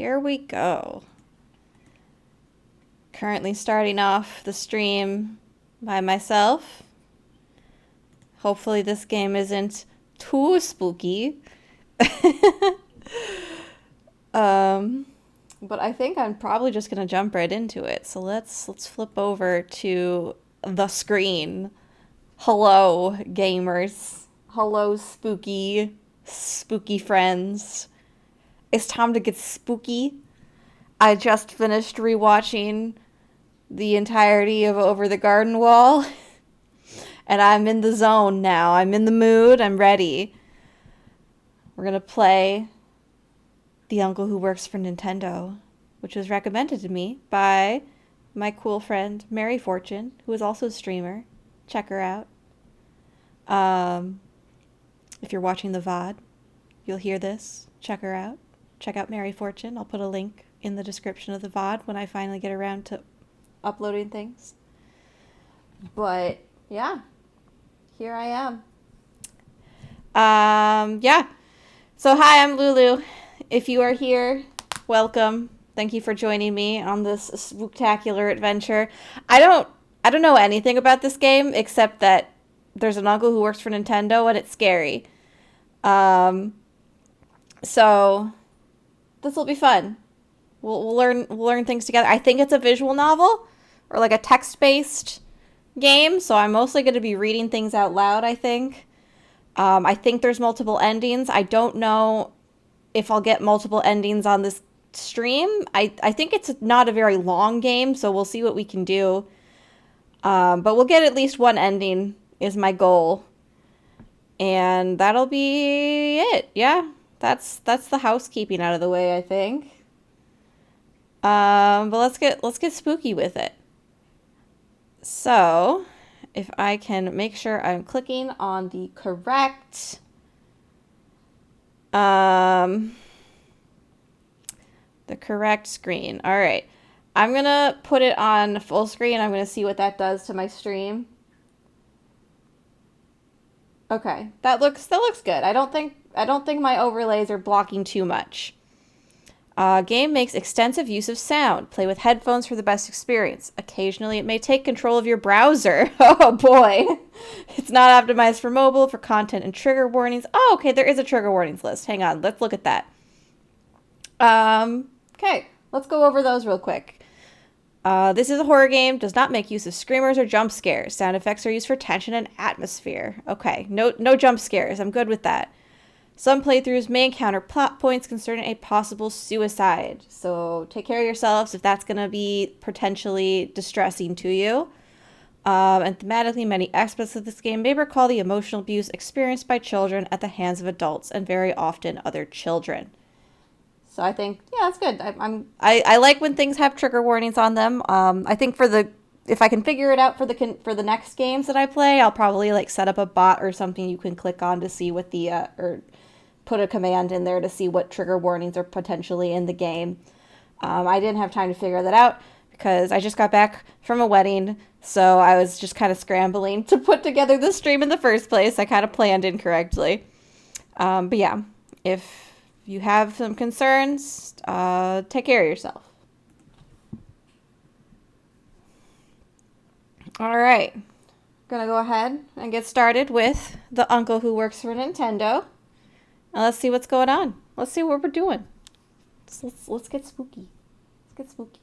here we go. Currently starting off the stream by myself. Hopefully this game isn't too spooky. But I think I'm probably just gonna jump right into it. So let's flip over to the screen. Hello, gamers. Hello, spooky friends. It's time to get spooky. I just finished rewatching the entirety of Over the Garden Wall, and I'm in the zone now. I'm in the mood. I'm ready. We're gonna play The Uncle Who Works for Nintendo, which was recommended to me by my cool friend Mary Fortune, who is also a streamer. Check her out. If you're watching the VOD, you'll hear this. Check her out. Check out Mary Fortune. I'll put a link in the description of the VOD when I finally get around to uploading things. But yeah, here I am. Yeah. So hi, I'm Lulu. If you are here, welcome. Thank you for joining me on this spooktacular adventure. I don't know anything about this game except that there's an uncle who works for Nintendo and it's scary. So this will be fun. We'll learn things together. I think it's a visual novel or like a text-based game, so I'm mostly going to be reading things out loud, I think. I think there's multiple endings. I don't know if I'll get multiple endings on this stream. I think it's not a very long game, so we'll see what we can do. But we'll get at least one ending is my goal. And that'll be it. Yeah. That's the housekeeping out of the way, I think. But let's get spooky with it. So, if I can make sure I'm clicking on the correct screen. All right. I'm going to put it on full screen. I'm going to see what that does to my stream. Okay. That looks good. I don't think my overlays are blocking too much. Game makes extensive use of sound. Play with headphones for the best experience. Occasionally, it may take control of your browser. Oh boy. It's not optimized for mobile, for content and trigger warnings. Oh, okay, there is a trigger warnings list. Hang on, let's look at that. Okay, let's go over those real quick. This is a horror game, does not make use of screamers or jump scares. Sound effects are used for tension and atmosphere. Okay, no jump scares. I'm good with that. Some playthroughs may encounter plot points concerning a possible suicide. So take care of yourselves if that's going to be potentially distressing to you. And thematically, many aspects of this game may recall the emotional abuse experienced by children at the hands of adults and very often other children. So I think, yeah, that's good. I like when things have trigger warnings on them. I think if I can figure it out for the next games that I play, I'll probably like set up a bot or something you can click on to see what the or put a command in there to see what trigger warnings are potentially in the game. I didn't have time to figure that out because I just got back from a wedding, so I was just kind of scrambling to put together the stream in the first place. I kind of planned incorrectly. But yeah, if you have some concerns, take care of yourself. All right. Gonna go ahead and get started with The Uncle Who Works for Nintendo. Now let's see what's going on. Let's see what we're doing. Let's get spooky. Let's get spooky.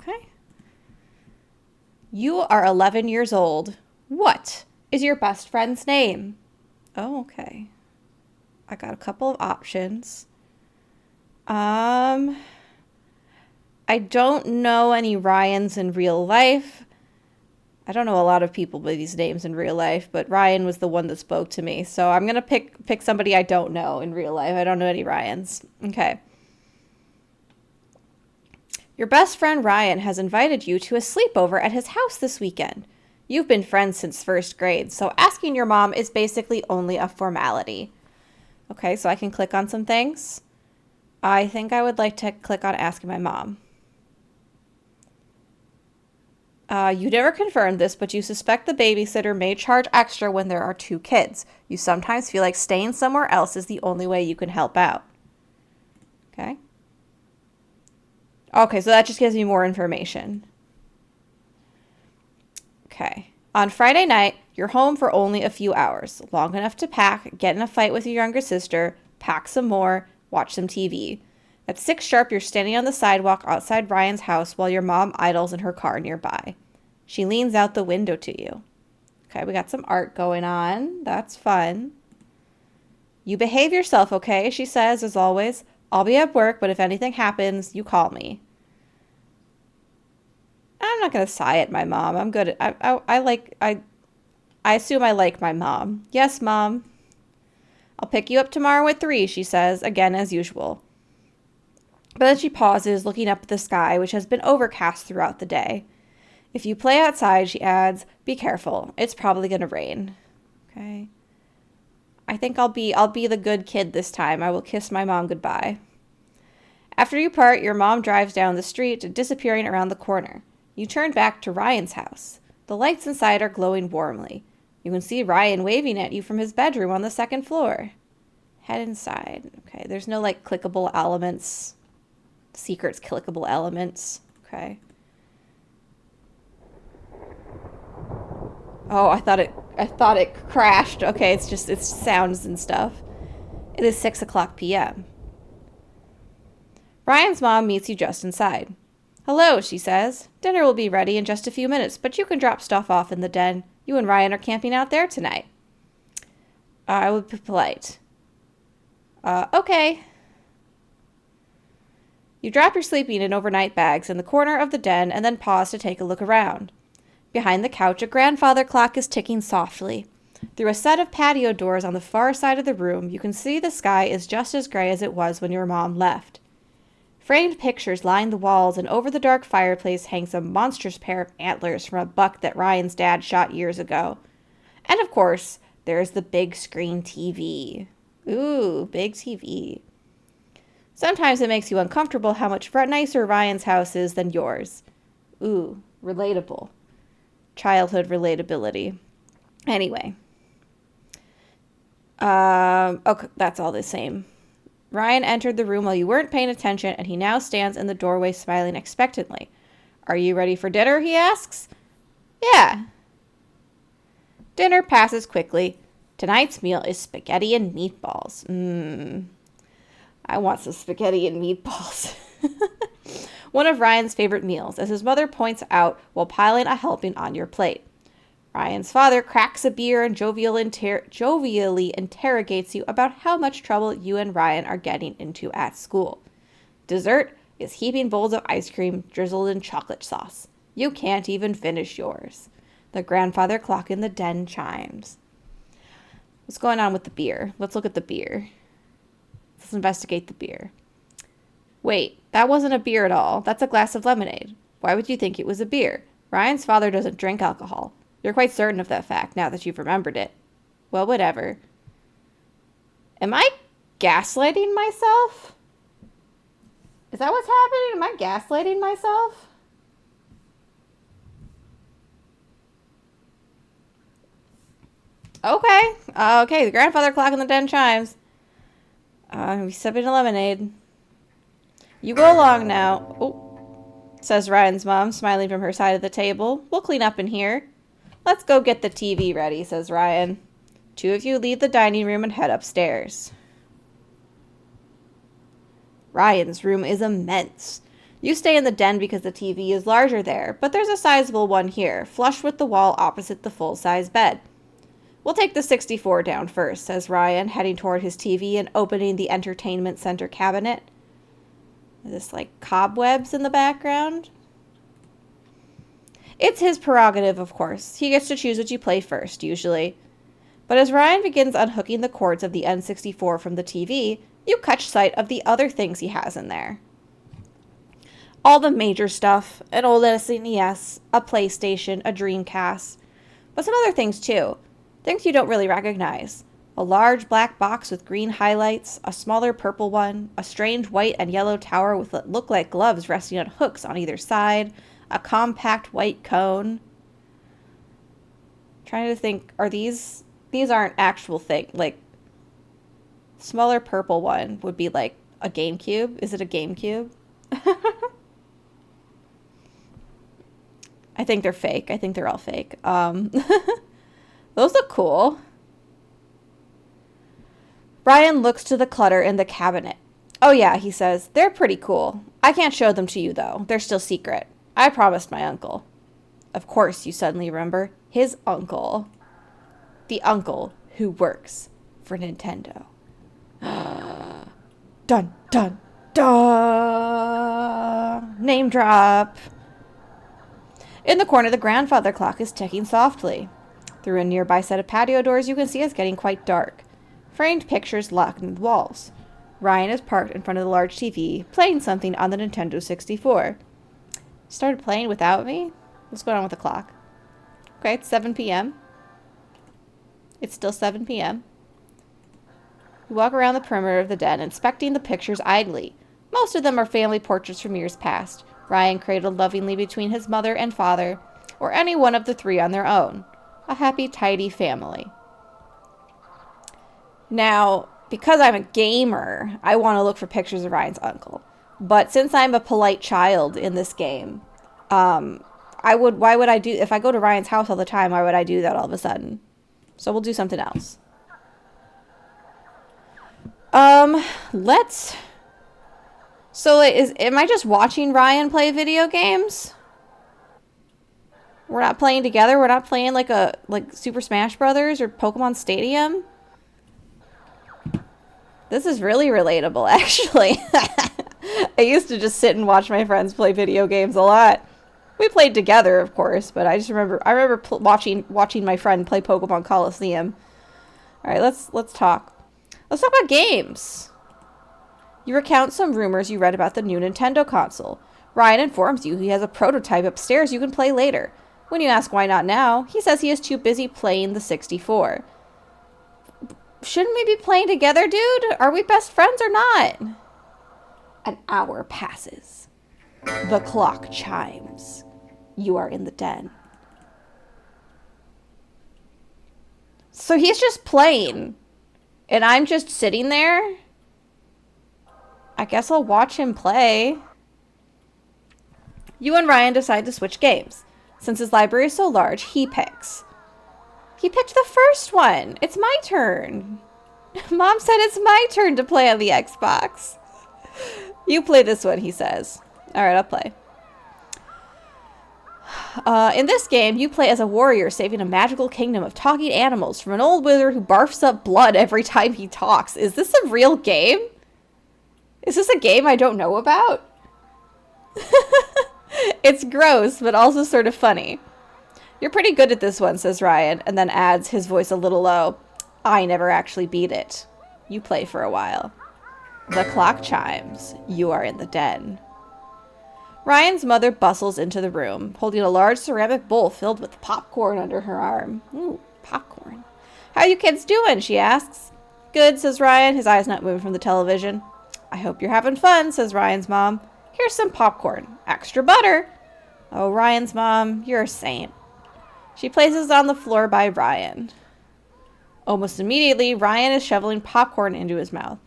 Okay. You are 11 years old. What is your best friend's name? Oh, okay. I got a couple of options. I don't know any Ryans in real life. I don't know a lot of people by these names in real life, but Ryan was the one that spoke to me. So I'm going to pick somebody I don't know in real life. I don't know any Ryans. Okay. Your best friend Ryan has invited you to a sleepover at his house this weekend. You've been friends since first grade, so asking your mom is basically only a formality. Okay, so I can click on some things. I think I would like to click on asking my mom. You never confirmed this, but you suspect the babysitter may charge extra when there are two kids. You sometimes feel like staying somewhere else is the only way you can help out. Okay. Okay, so that just gives me more information. Okay. On Friday night, you're home for only a few hours, long enough to pack, get in a fight with your younger sister, pack some more, watch some TV. At 6 sharp, you're standing on the sidewalk outside Ryan's house while your mom idles in her car nearby. She leans out the window to you. Okay, we got some art going on. That's fun. You behave yourself, okay? She says, as always. I'll be at work, but if anything happens, you call me. I'm not gonna sigh at my mom. I'm good. I assume I like my mom. Yes, Mom. I'll pick you up tomorrow at 3, she says, again as usual. But then she pauses, looking up at the sky, which has been overcast throughout the day. If you play outside, she adds, be careful. It's probably going to rain. Okay. I think I'll be the good kid this time. I will kiss my mom goodbye. After you part, your mom drives down the street, disappearing around the corner. You turn back to Ryan's house. The lights inside are glowing warmly. You can see Ryan waving at you from his bedroom on the 2nd floor. Head inside. Okay, there's no like clickable elements. Secrets, clickable elements. Okay. Oh, I thought it crashed. Okay, it's sounds and stuff. It is 6:00 p.m. Ryan's mom meets you just inside. Hello, she says. Dinner will be ready in just a few minutes, but you can drop stuff off in the den. You and Ryan are camping out there tonight. I would be polite. Okay. You drop your sleeping and overnight bags in the corner of the den and then pause to take a look around. Behind the couch, a grandfather clock is ticking softly. Through a set of patio doors on the far side of the room, you can see the sky is just as gray as it was when your mom left. Framed pictures line the walls, and over the dark fireplace hangs a monstrous pair of antlers from a buck that Ryan's dad shot years ago. And of course, there's the big screen TV. Ooh, big TV. Sometimes it makes you uncomfortable how much nicer Ryan's house is than yours. Ooh, relatable. Childhood relatability. Anyway. Okay, that's all the same. Ryan entered the room while you weren't paying attention, and he now stands in the doorway smiling expectantly. Are you ready for dinner, he asks. Yeah. Dinner passes quickly. Tonight's meal is spaghetti and meatballs. I want some spaghetti and meatballs. One of Ryan's favorite meals, as his mother points out while piling a helping on your plate. Ryan's father cracks a beer and jovially interrogates you about how much trouble you and Ryan are getting into at school. Dessert is heaping bowls of ice cream drizzled in chocolate sauce. You can't even finish yours. The grandfather clock in the den chimes. What's going on with the beer? Let's look at the beer. Let's investigate the beer. Wait, that wasn't a beer at all. That's a glass of lemonade. Why would you think it was a beer? Ryan's father doesn't drink alcohol. You're quite certain of that fact now that you've remembered it. Well, whatever. Am I gaslighting myself? Is that what's happening? Am I gaslighting myself? Okay. Okay, the grandfather clock in the den chimes. We sipping a lemonade. You go along now. Oh, says Ryan's mom, smiling from her side of the table. We'll clean up in here. Let's go get the TV ready, says Ryan. Two of you leave the dining room and head upstairs. Ryan's room is immense. You stay in the den because the TV is larger there, but there's a sizable one here, flush with the wall opposite the full-size bed. We'll take the 64 down first, says Ryan, heading toward his TV and opening the entertainment center cabinet. Is this like cobwebs in the background? It's his prerogative, of course. He gets to choose what you play first, usually. But as Ryan begins unhooking the cords of the N64 from the TV, you catch sight of the other things he has in there. All the major stuff, an old SNES, a PlayStation, a Dreamcast, but some other things too. Things you don't really recognize. A large black box with green highlights, a smaller purple one, a strange white and yellow tower with what look like gloves resting on hooks on either side, A compact white cone. Trying to think, are these aren't actual thing. Like, smaller purple one would be like a GameCube. Is it a GameCube? I think they're fake. I think they're all fake. Those look cool. Ryan looks to the clutter in the cabinet. Oh yeah, he says, they're pretty cool. I can't show them to you though. They're still secret. I promised my uncle. Of course, you suddenly remember his uncle. The uncle who works for Nintendo. Dun, dun, dun. Name drop. In the corner, the grandfather clock is ticking softly. Through a nearby set of patio doors, you can see it's getting quite dark. Framed pictures locked in the walls. Ryan is parked in front of the large TV, playing something on the Nintendo 64. Started playing without me? What's going on with the clock? Okay, it's 7 p.m. It's still 7 p.m. You walk around the perimeter of the den, inspecting the pictures idly. Most of them are family portraits from years past. Ryan cradled lovingly between his mother and father, or any one of the three on their own. A happy, tidy family. Now, because I'm a gamer, I want to look for pictures of Ryan's uncle. But since I'm a polite child in this game, why would I do, if I go to Ryan's house all the time, why would I do that all of a sudden? So we'll do something else. So am I just watching Ryan play video games? We're not playing together? We're not playing like Super Smash Brothers or Pokemon Stadium? This is really relatable, actually. I used to just sit and watch my friends play video games a lot. We played together, of course, but I remember watching my friend play Pokemon Coliseum. All right, let's talk. Let's talk about games. You recount some rumors you read about the new Nintendo console. Ryan informs you he has a prototype upstairs you can play later. When you ask why not now, he says he is too busy playing the 64. Shouldn't we be playing together, dude? Are we best friends or not? An hour passes. The clock chimes. You are in the den. So he's just playing, and I'm just sitting there? I guess I'll watch him play. You and Ryan decide to switch games. Since his library is so large, he picks. He picked the first one. It's my turn. Mom said it's my turn to play on the Xbox. You play this one, he says. All right, I'll play. In this game, you play as a warrior saving a magical kingdom of talking animals from an old wizard who barfs up blood every time he talks. Is this a real game? Is this a game I don't know about? It's gross, but also sort of funny. You're pretty good at this one, says Ryan, and then adds, his voice a little low, I never actually beat it. You play for a while. The clock chimes. You are in the den. Ryan's mother bustles into the room, holding a large ceramic bowl filled with popcorn under her arm. Ooh, popcorn. How you kids doing? She asks. Good, says Ryan, his eyes not moving from the television. I hope you're having fun, says Ryan's mom. Here's some popcorn. Extra butter. Oh, Ryan's mom, you're a saint. She places it on the floor by Ryan. Almost immediately, Ryan is shoveling popcorn into his mouth.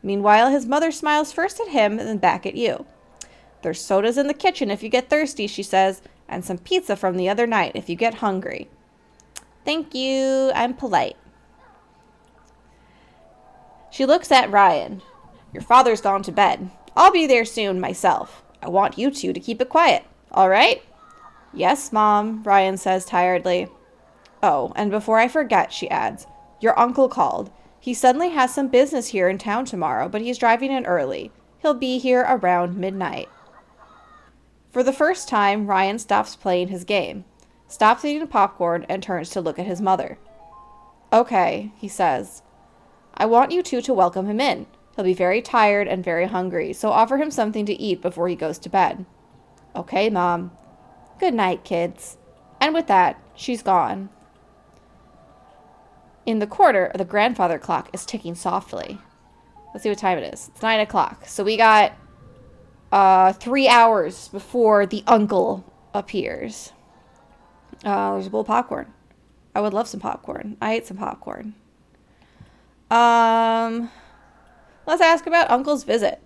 Meanwhile, his mother smiles first at him and then back at you. There's sodas in the kitchen if you get thirsty, she says, and some pizza from the other night if you get hungry. Thank you. I'm polite. She looks at Ryan. Your father's gone to bed. I'll be there soon myself. I want you two to keep it quiet. All right? Yes, Mom, Ryan says tiredly. Oh, and before I forget, she adds, your uncle called. He suddenly has some business here in town tomorrow, but he's driving in early. He'll be here around midnight. For the first time, Ryan stops playing his game, stops eating popcorn, and turns to look at his mother. Okay, he says. I want you two to welcome him in. He'll be very tired and very hungry, so offer him something to eat before he goes to bed. Okay, Mom. Good night, kids. And with that, she's gone. In the corner, the grandfather clock is ticking softly. Let's see what time it is. It's 9 o'clock. So we got 3 hours before the uncle appears. There's a bowl of popcorn. I would love some popcorn. I ate some popcorn. Let's ask about Uncle's visit.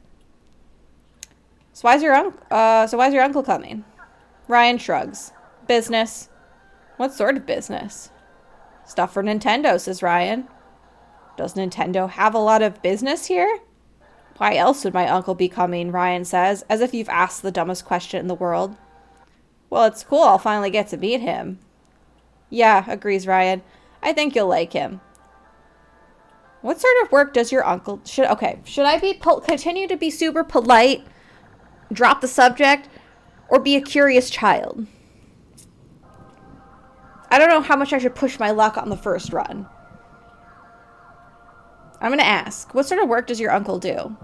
So why's your uncle coming? Ryan shrugs. Business. What sort of business? Stuff for Nintendo, says Ryan. Does Nintendo have a lot of business here? Why else would my uncle be coming, Ryan says, as if you've asked the dumbest question in the world. Well, it's cool. I'll finally get to meet him. Yeah, agrees Ryan. I think you'll like him. What sort of work does your uncle... Should I continue to be super polite, drop the subject, or be a curious child? I don't know how much I should push my luck on the first run. I'm going to ask, what sort of work does your uncle do?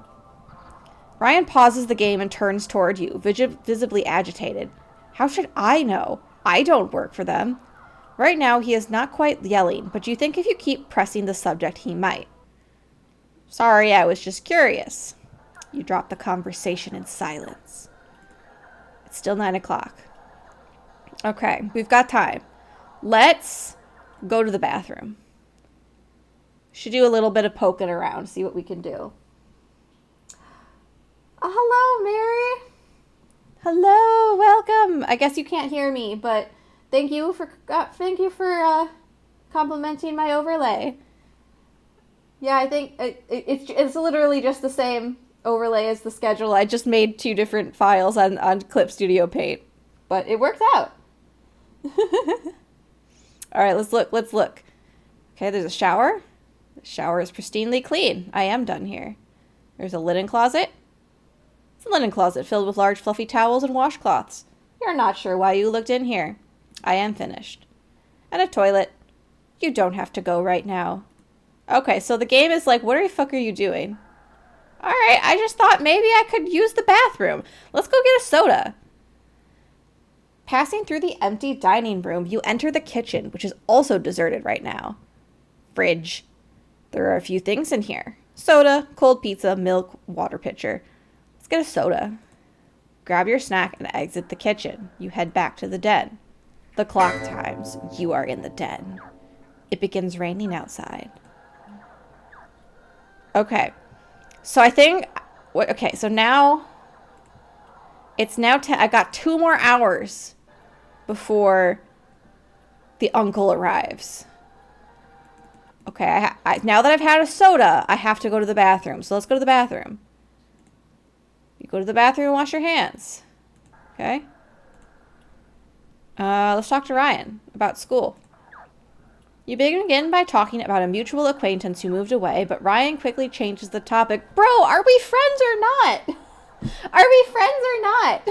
Ryan pauses the game and turns toward you, visibly agitated. How should I know? I don't work for them. Right now, he is not quite yelling, but you think if you keep pressing the subject, he might. Sorry, I was just curious. You drop the conversation in silence. It's still 9 o'clock. Okay, we've got time. Let's go to the bathroom. Should do a little bit of poking around, see what we can do. Hello, Mary. Hello, welcome. I guess you can't hear me, but thank you for complimenting my overlay. Yeah, I think it's literally just the same overlay as the schedule. I just made 2 different files on Clip Studio Paint, but it worked out. All right, let's look. Okay, there's a shower. The shower is pristinely clean. I am done here. There's a linen closet. It's a linen closet filled with large fluffy towels and washcloths. You're not sure why you looked in here. I am finished. And a toilet. You don't have to go right now. Okay, so the game is like, what the fuck are you doing? All right, I just thought maybe I could use the bathroom. Let's go get a soda. Passing through the empty dining room, you enter the kitchen, which is also deserted right now. Fridge. There are a few things in here. Soda, cold pizza, milk, water pitcher. Let's get a soda. Grab your snack and exit the kitchen. You head back to the den. The clock chimes. You are in the den. It begins raining outside. Okay. So I think... Okay, so now... It's now 10... I got 2 more hours before the uncle arrives. Okay, now that I've had a soda, I have to go to the bathroom. So let's go to the bathroom. You go to the bathroom and wash your hands. Okay. Let's talk to Ryan about school. You begin by talking about a mutual acquaintance who moved away, but Ryan quickly changes the topic. Bro, are we friends or not? Are we friends or not?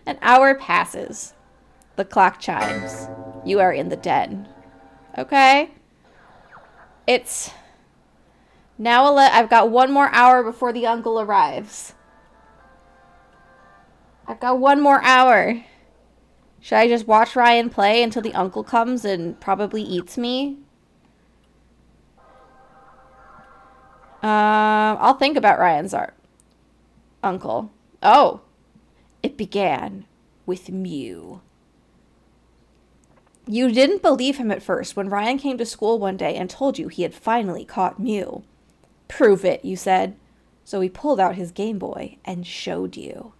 An hour passes. The clock chimes. You are in the den. Okay. It's now I've got 1 more hour before the uncle arrives. I've got 1 more hour. Should I just watch Ryan play until the uncle comes and probably eats me? I'll think about Ryan's uncle. Oh, it began with Mew. You didn't believe him at first when Ryan came to school one day and told you he had finally caught Mew. Prove it, you said. So he pulled out his Game Boy and showed you.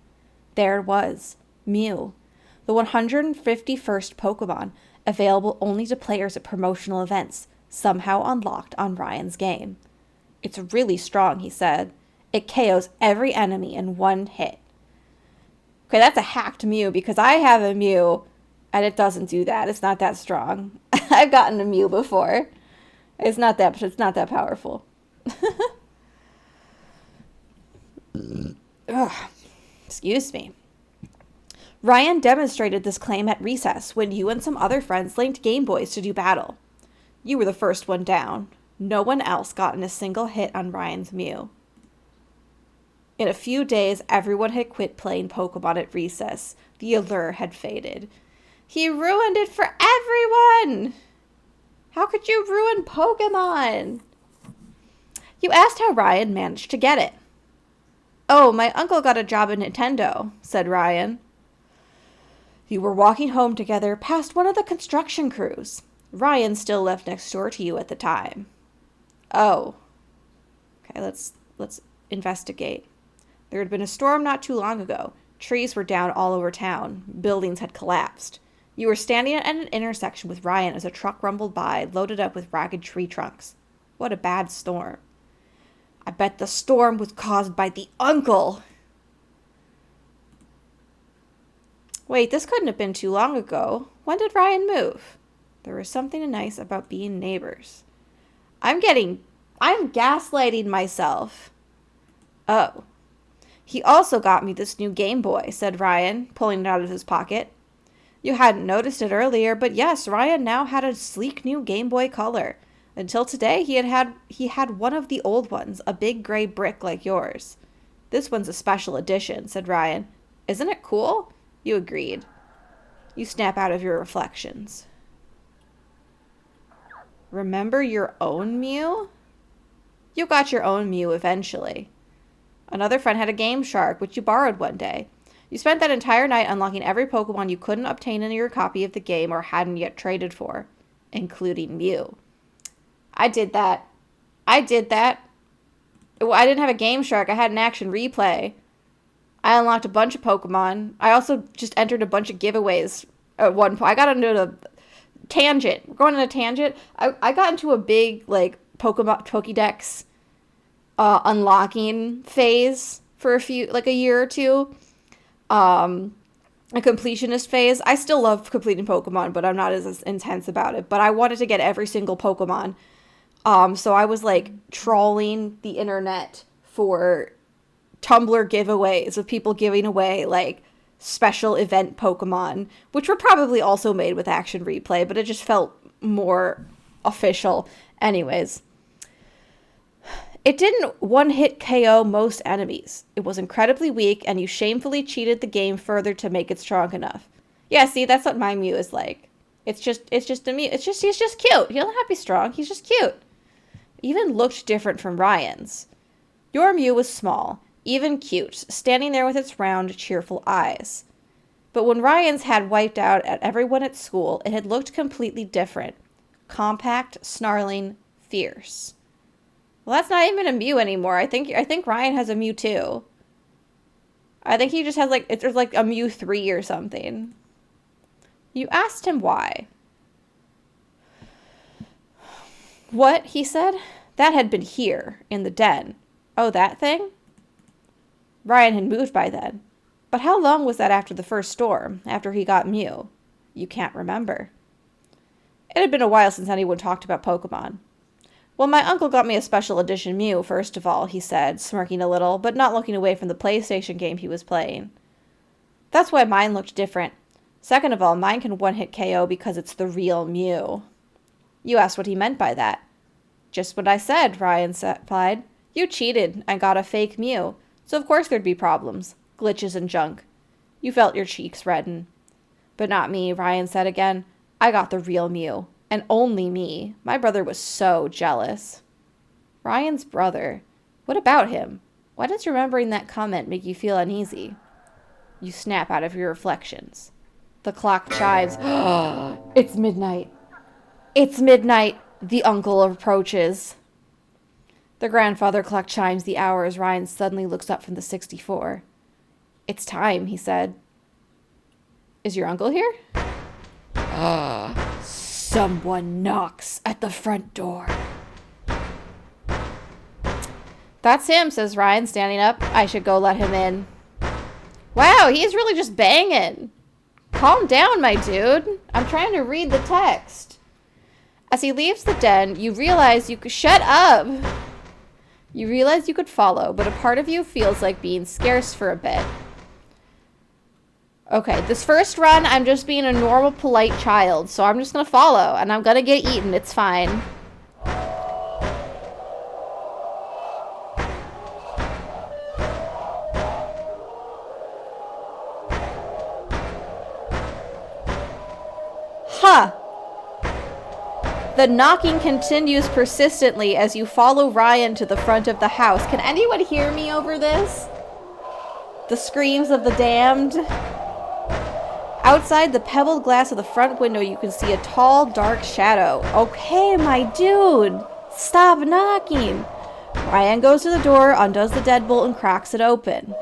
There it was, Mew, the 151st Pokemon, available only to players at promotional events, somehow unlocked on Ryan's game. It's really strong, he said. It KOs every enemy in 1 hit. Okay, that's a hacked Mew because I have a Mew and it doesn't do that. It's not that strong. I've gotten a Mew before. It's not that powerful. Ugh. Excuse me. Ryan demonstrated this claim at recess when you and some other friends linked Game Boys to do battle. You were the first one down. No one else gotten a single hit on Ryan's Mew. In a few days, everyone had quit playing Pokemon at recess. The allure had faded. He ruined it for everyone! How could you ruin Pokemon? You asked how Ryan managed to get it. Oh, my uncle got a job at Nintendo, said Ryan. You were walking home together past one of the construction crews. Ryan still lived next door to you at the time. Oh. Okay, let's investigate. There had been a storm not too long ago. Trees were down all over town. Buildings had collapsed. You were standing at an intersection with Ryan as a truck rumbled by, loaded up with ragged tree trunks. What a bad storm. I bet the storm was caused by the uncle. Wait, this couldn't have been too long ago. When did Ryan move? There was something nice about being neighbors. I'm gaslighting myself. Oh. He also got me this new Game Boy, said Ryan, pulling it out of his pocket. You hadn't noticed it earlier, but yes, Ryan now had a sleek new Game Boy Color. Until today, he had one of the old ones, a big gray brick like yours. This one's a special edition, said Ryan. Isn't it cool? You agreed. You snap out of your reflections. Remember your own Mew? You got your own Mew eventually. Another friend had a Game Shark, which you borrowed one day. You spent that entire night unlocking every Pokemon you couldn't obtain in your copy of the game or hadn't yet traded for, including Mew. I did that. Well, I didn't have a Game Shark. I had an Action Replay. I unlocked a bunch of Pokemon. I also just entered a bunch of giveaways at one point. I got into a tangent. We're going on a tangent. I got into a big, Pokédex unlocking phase for a year or two. A completionist phase. I still love completing Pokemon, but I'm not as intense about it. But I wanted to get every single Pokemon. So I was trawling the internet for Tumblr giveaways of people giving away special event Pokemon, which were probably also made with Action Replay, but it just felt more official. Anyways. It didn't one-hit KO most enemies. It was incredibly weak, and you shamefully cheated the game further to make it strong enough. Yeah, see, that's what my Mew is like. It's just a Mew. He's just cute. He doesn't have to be strong. He's just cute. Even looked different from Ryan's. Your Mew was small, even cute, standing there with its round, cheerful eyes. But when Ryan's had wiped out at everyone at school, it had looked completely different. Compact, snarling, fierce. Well, that's not even a Mew anymore. I think Ryan has a Mew too. I think he just has there's a Mew 3 or something. You asked him why. What? He said. That had been here, in the den. Oh, that thing? Ryan had moved by then. But how long was that after the first storm, after he got Mew? You can't remember. It had been a while since anyone talked about Pokemon. Well, my uncle got me a special edition Mew, first of all, he said, smirking a little, but not looking away from the PlayStation game he was playing. That's why mine looked different. Second of all, mine can one-hit KO because it's the real Mew. You asked what he meant by that. Just what I said, Ryan replied. You cheated and got a fake Mew, so of course there'd be problems, glitches and junk. You felt your cheeks redden. But not me, Ryan said again. I got the real Mew. And only me. My brother was so jealous. Ryan's brother. What about him? Why does remembering that comment make you feel uneasy? You snap out of your reflections. The clock chimes. It's midnight. It's midnight. The uncle approaches. The grandfather clock chimes the hour as Ryan suddenly looks up from the 64. It's time, he said. Is your uncle here? Someone knocks at the front door. That's him, says Ryan, standing up. I should go let him in. Wow, he's really just banging. Calm down, my dude. I'm trying to read the text. As he leaves the den, you realize you could... Shut up! You realize you could follow, but a part of you feels like being scarce for a bit. Okay, this first run, I'm just being a normal, polite child, so I'm just gonna follow, and I'm gonna get eaten. It's fine. Huh. The knocking continues persistently as you follow Ryan to the front of the house. Can anyone hear me over this? The screams of the damned? Outside the pebbled glass of the front window, you can see a tall, dark shadow. Okay, my dude. Stop knocking. Ryan goes to the door, undoes the deadbolt, and cracks it open.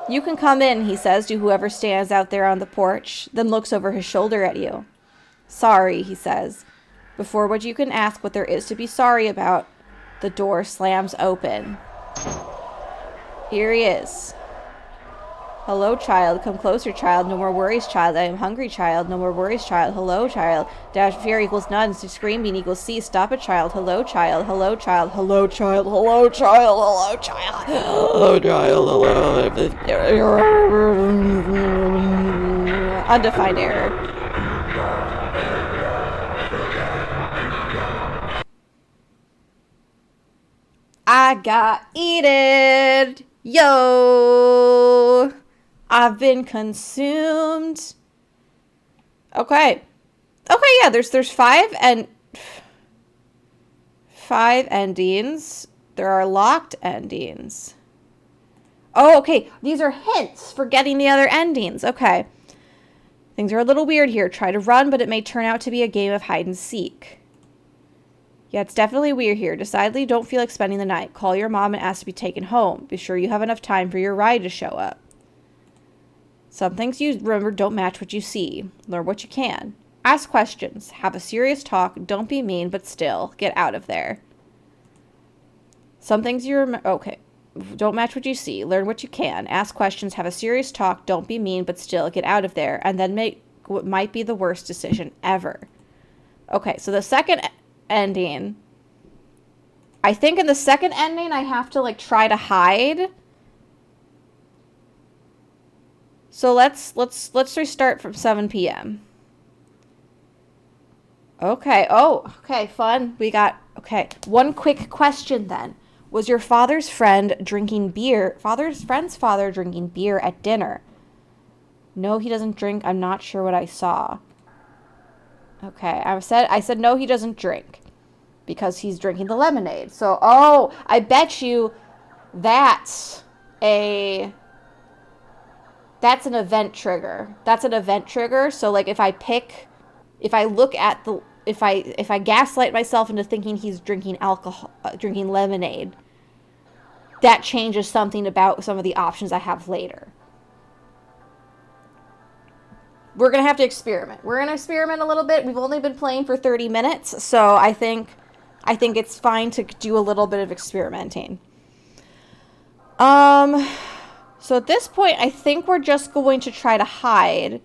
You can come in, he says to whoever stands out there on the porch, then looks over his shoulder at you. Sorry, he says. Before what you can ask what there is to be sorry about, the door slams open. Here he is. Hello, child. Come closer, child. No more worries, child. I am hungry, child. No more worries, child. Hello, child. Dash fear equals none. Screaming equals cease. Stop it, child. Hello, child. Hello, child. Hello, child. Hello, child. Hello, child. Hello, child. Hello. Undefined error. I got eaten. Yo. I've been consumed. Okay. Okay, yeah, there's five endings. There are locked endings. Oh, okay. These are hints for getting the other endings. Okay. Things are a little weird here. Try to run, but it may turn out to be a game of hide and seek. Yeah, it's definitely weird here. Decidedly don't feel like spending the night. Call your mom and ask to be taken home. Be sure you have enough time for your ride to show up. Some things you remember don't match what you see. Learn what you can. Ask questions. Have a serious talk. Don't be mean, but still, get out of there. Some things you remember... Okay. Don't match what you see. Learn what you can. Ask questions. Have a serious talk. Don't be mean, but still, get out of there. And then make what might be the worst decision ever. Okay, so the second ending... I think in the second ending, I have to, like, try to hide... So let's restart from 7 p.m. Okay. Oh, okay, fun. We got... Okay. One quick question then. Was your father's friend's father drinking beer at dinner? No, he doesn't drink. I'm not sure what I saw. Okay. I said no, he doesn't drink. Because he's drinking the lemonade. So, oh, I bet you that's an event trigger. That's an event trigger. So like if I gaslight myself into thinking he's drinking drinking lemonade, that changes something about some of the options I have later. We're going to have to experiment. We're going to experiment a little bit. We've only been playing for 30 minutes, so I think it's fine to do a little bit of experimenting. So at this point, I think we're just going to try to hide.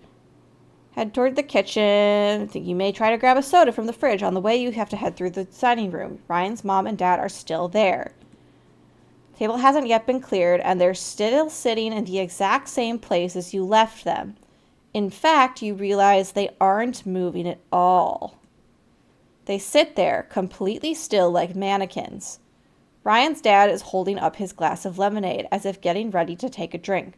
Head toward the kitchen. I think you may try to grab a soda from the fridge. On the way, you have to head through the dining room. Ryan's mom and dad are still there. The table hasn't yet been cleared, and they're still sitting in the exact same place as you left them. In fact, you realize they aren't moving at all. They sit there, completely still like mannequins. Ryan's dad is holding up his glass of lemonade as if getting ready to take a drink.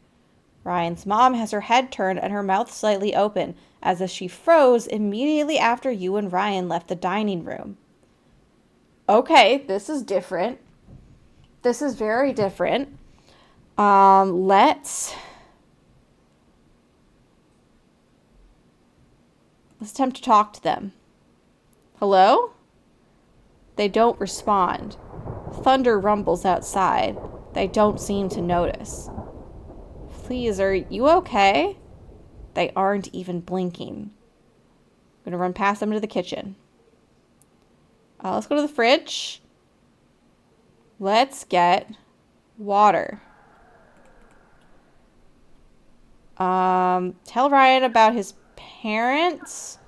Ryan's mom has her head turned and her mouth slightly open, as if she froze immediately after you and Ryan left the dining room. Okay, this is different. This is very different. Let's attempt to talk to them. Hello? They don't respond. Thunder rumbles outside. They don't seem to notice. Please, are you okay? They aren't even blinking. I'm going to run past them to the kitchen. Let's go to the fridge. Let's get water. Tell Ryan about his parents.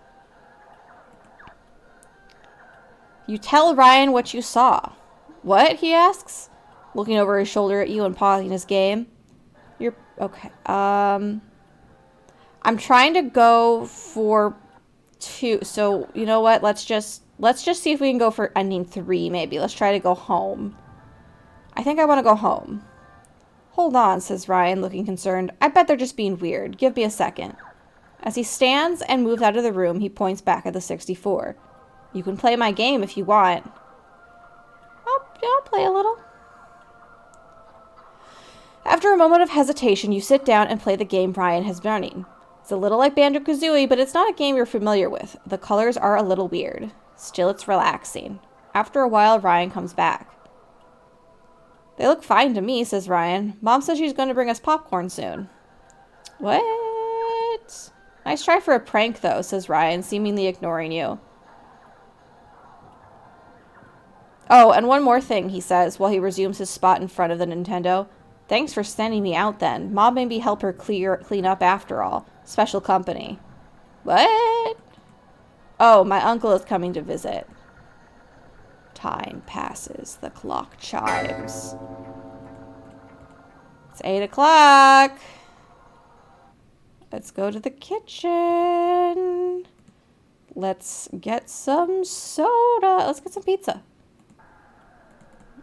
You tell Ryan what you saw. What? He asks, looking over his shoulder at you and pausing his game. You're okay. I'm trying to go for 2. So you know what? Let's just see if we can go for ending 3. Maybe let's try to go home. I think I want to go home. Hold on, says Ryan, looking concerned. I bet they're just being weird. Give me a second. As he stands and moves out of the room, he points back at the 64. You can play my game if you want. I'll play a little. After a moment of hesitation, you sit down and play the game Ryan has been running. It's a little like Banjo-Kazooie, but it's not a game you're familiar with. The colors are a little weird. Still, it's relaxing. After a while, Ryan comes back. They look fine to me, says Ryan. Mom says she's going to bring us popcorn soon. What? Nice try for a prank, though, says Ryan, seemingly ignoring you. Oh, and one more thing, he says, while he resumes his spot in front of the Nintendo. Thanks for sending me out, then. Mom made me help her clean up after all. Special company. What? Oh, my uncle is coming to visit. Time passes. The clock chimes. It's 8 o'clock. Let's go to the kitchen. Let's get some soda. Let's get some pizza.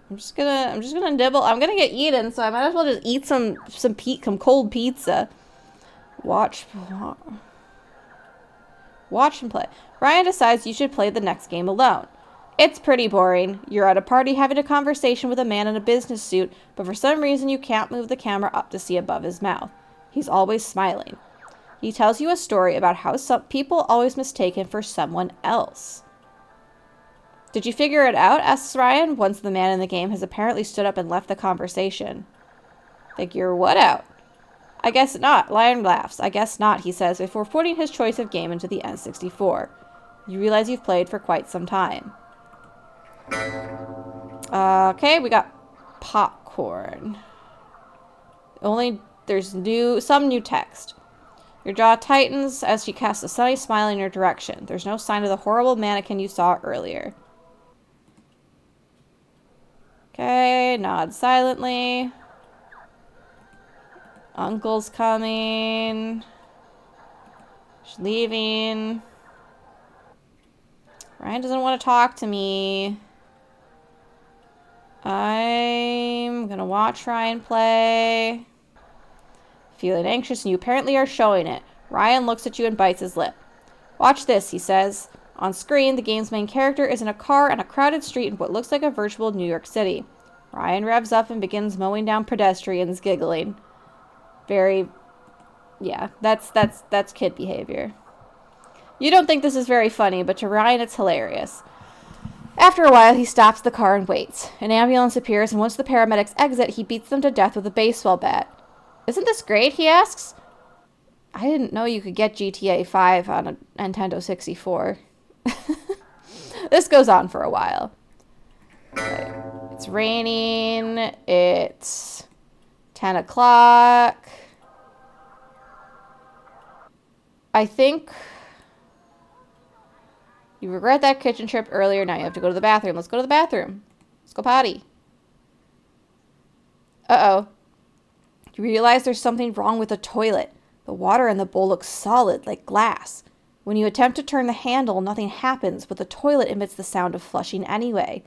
I'm just gonna nibble. I'm gonna get eaten, so I might as well just eat some cold pizza. Watch and play. Ryan decides you should play the next game alone. It's pretty boring. You're at a party having a conversation with a man in a business suit, but for some reason you can't move the camera up to see above his mouth. He's always smiling. He tells you a story about how some people always mistake him for someone else. Did you figure it out? Asks Ryan, once the man in the game has apparently stood up and left the conversation. Figure what out? I guess not. Ryan laughs. I guess not, he says, before putting his choice of game into the N64. You realize you've played for quite some time. Okay, we got popcorn. There's some new text. Your jaw tightens as she casts a sunny smile in your direction. There's no sign of the horrible mannequin you saw earlier. Okay, nod silently. Uncle's coming. She's leaving. Ryan doesn't want to talk to me. I'm gonna watch Ryan play. Feeling anxious, and you apparently are showing it. Ryan looks at you and bites his lip. Watch this, he says. On screen, the game's main character is in a car on a crowded street in what looks like a virtual New York City. Ryan revs up and begins mowing down pedestrians, giggling. Yeah, that's kid behavior. You don't think this is very funny, but to Ryan it's hilarious. After a while, he stops the car and waits. An ambulance appears, and once the paramedics exit, he beats them to death with a baseball bat. Isn't this great? He asks. I didn't know you could get GTA 5 on a Nintendo 64. This goes on for a while. Okay. It's raining. It's 10 o'clock. I think you regret that kitchen trip earlier. Now you have to go to the bathroom. Let's go to the bathroom. Let's go potty. Uh-oh. You realize there's something wrong with the toilet. The water in the bowl looks solid, like glass. When you attempt to turn the handle, nothing happens, but the toilet emits the sound of flushing anyway.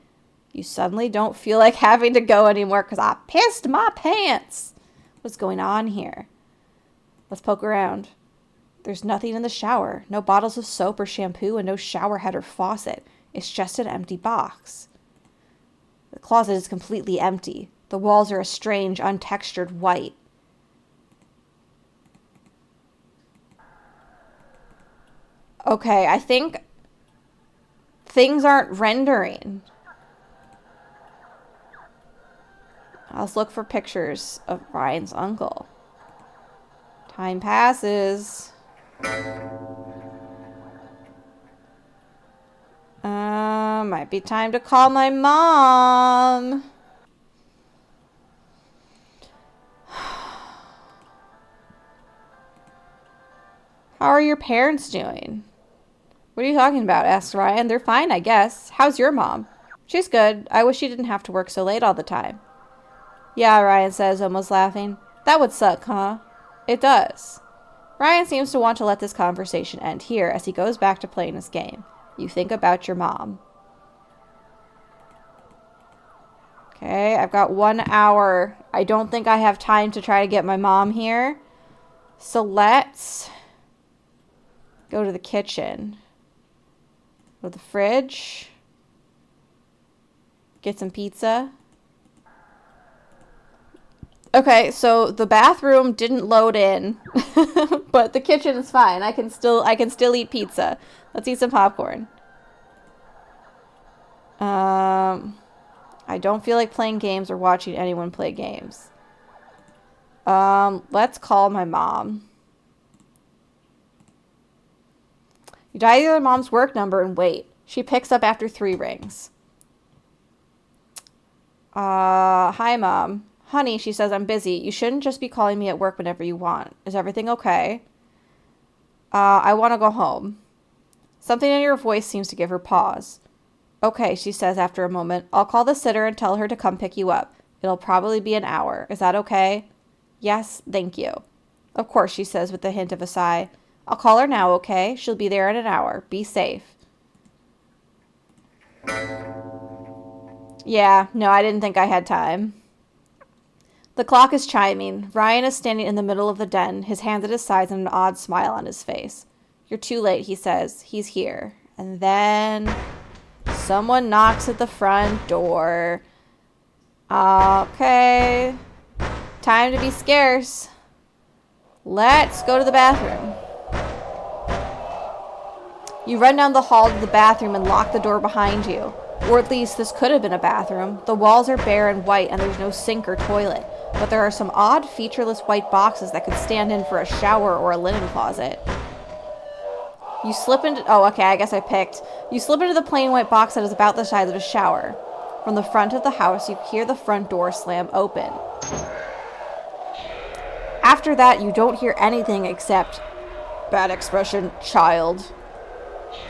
You suddenly don't feel like having to go anymore because I pissed my pants. What's going on here? Let's poke around. There's nothing in the shower. No bottles of soap or shampoo and no shower head or faucet. It's just an empty box. The closet is completely empty. The walls are a strange, untextured white. Okay, I think things aren't rendering. Let's look for pictures of Ryan's uncle. Time passes. Might be time to call my mom. How are your parents doing? What are you talking about? Asks Ryan. They're fine, I guess. How's your mom? She's good. I wish she didn't have to work so late all the time. Yeah, Ryan says, almost laughing. That would suck, huh? It does. Ryan seems to want to let this conversation end here as he goes back to playing his game. You think about your mom. Okay, I've got 1 hour. I don't think I have time to try to get my mom here. So let's go to the kitchen. Go to the fridge. Get some pizza. Okay, so the bathroom didn't load in, but the kitchen is fine. I can still eat pizza. Let's eat some popcorn. I don't feel like playing games or watching anyone play games. Let's call my mom. You dial your mom's work number and wait. She picks up after 3 rings. Hi, Mom. Honey, she says, I'm busy. You shouldn't just be calling me at work whenever you want. Is everything okay? I want to go home. Something in your voice seems to give her pause. Okay, she says after a moment. I'll call the sitter and tell her to come pick you up. It'll probably be an hour. Is that okay? Yes, thank you. Of course, she says with a hint of a sigh. I'll call her now, okay? She'll be there in an hour. Be safe. Yeah, no, I didn't think I had time. The clock is chiming. Ryan is standing in the middle of the den, his hands at his sides and an odd smile on his face. You're too late, he says. He's here. And then someone knocks at the front door. Okay. Time to be scarce. Let's go to the bathroom. You run down the hall to the bathroom and lock the door behind you. Or at least this could have been a bathroom. The walls are bare and white and there's no sink or toilet. But there are some odd, featureless white boxes that could stand in for a shower or a linen closet. You slip into... Oh, okay, I guess I picked. You slip into the plain white box that is about the size of a shower. From the front of the house, you hear the front door slam open. After that, you don't hear anything except... Bad expression, child.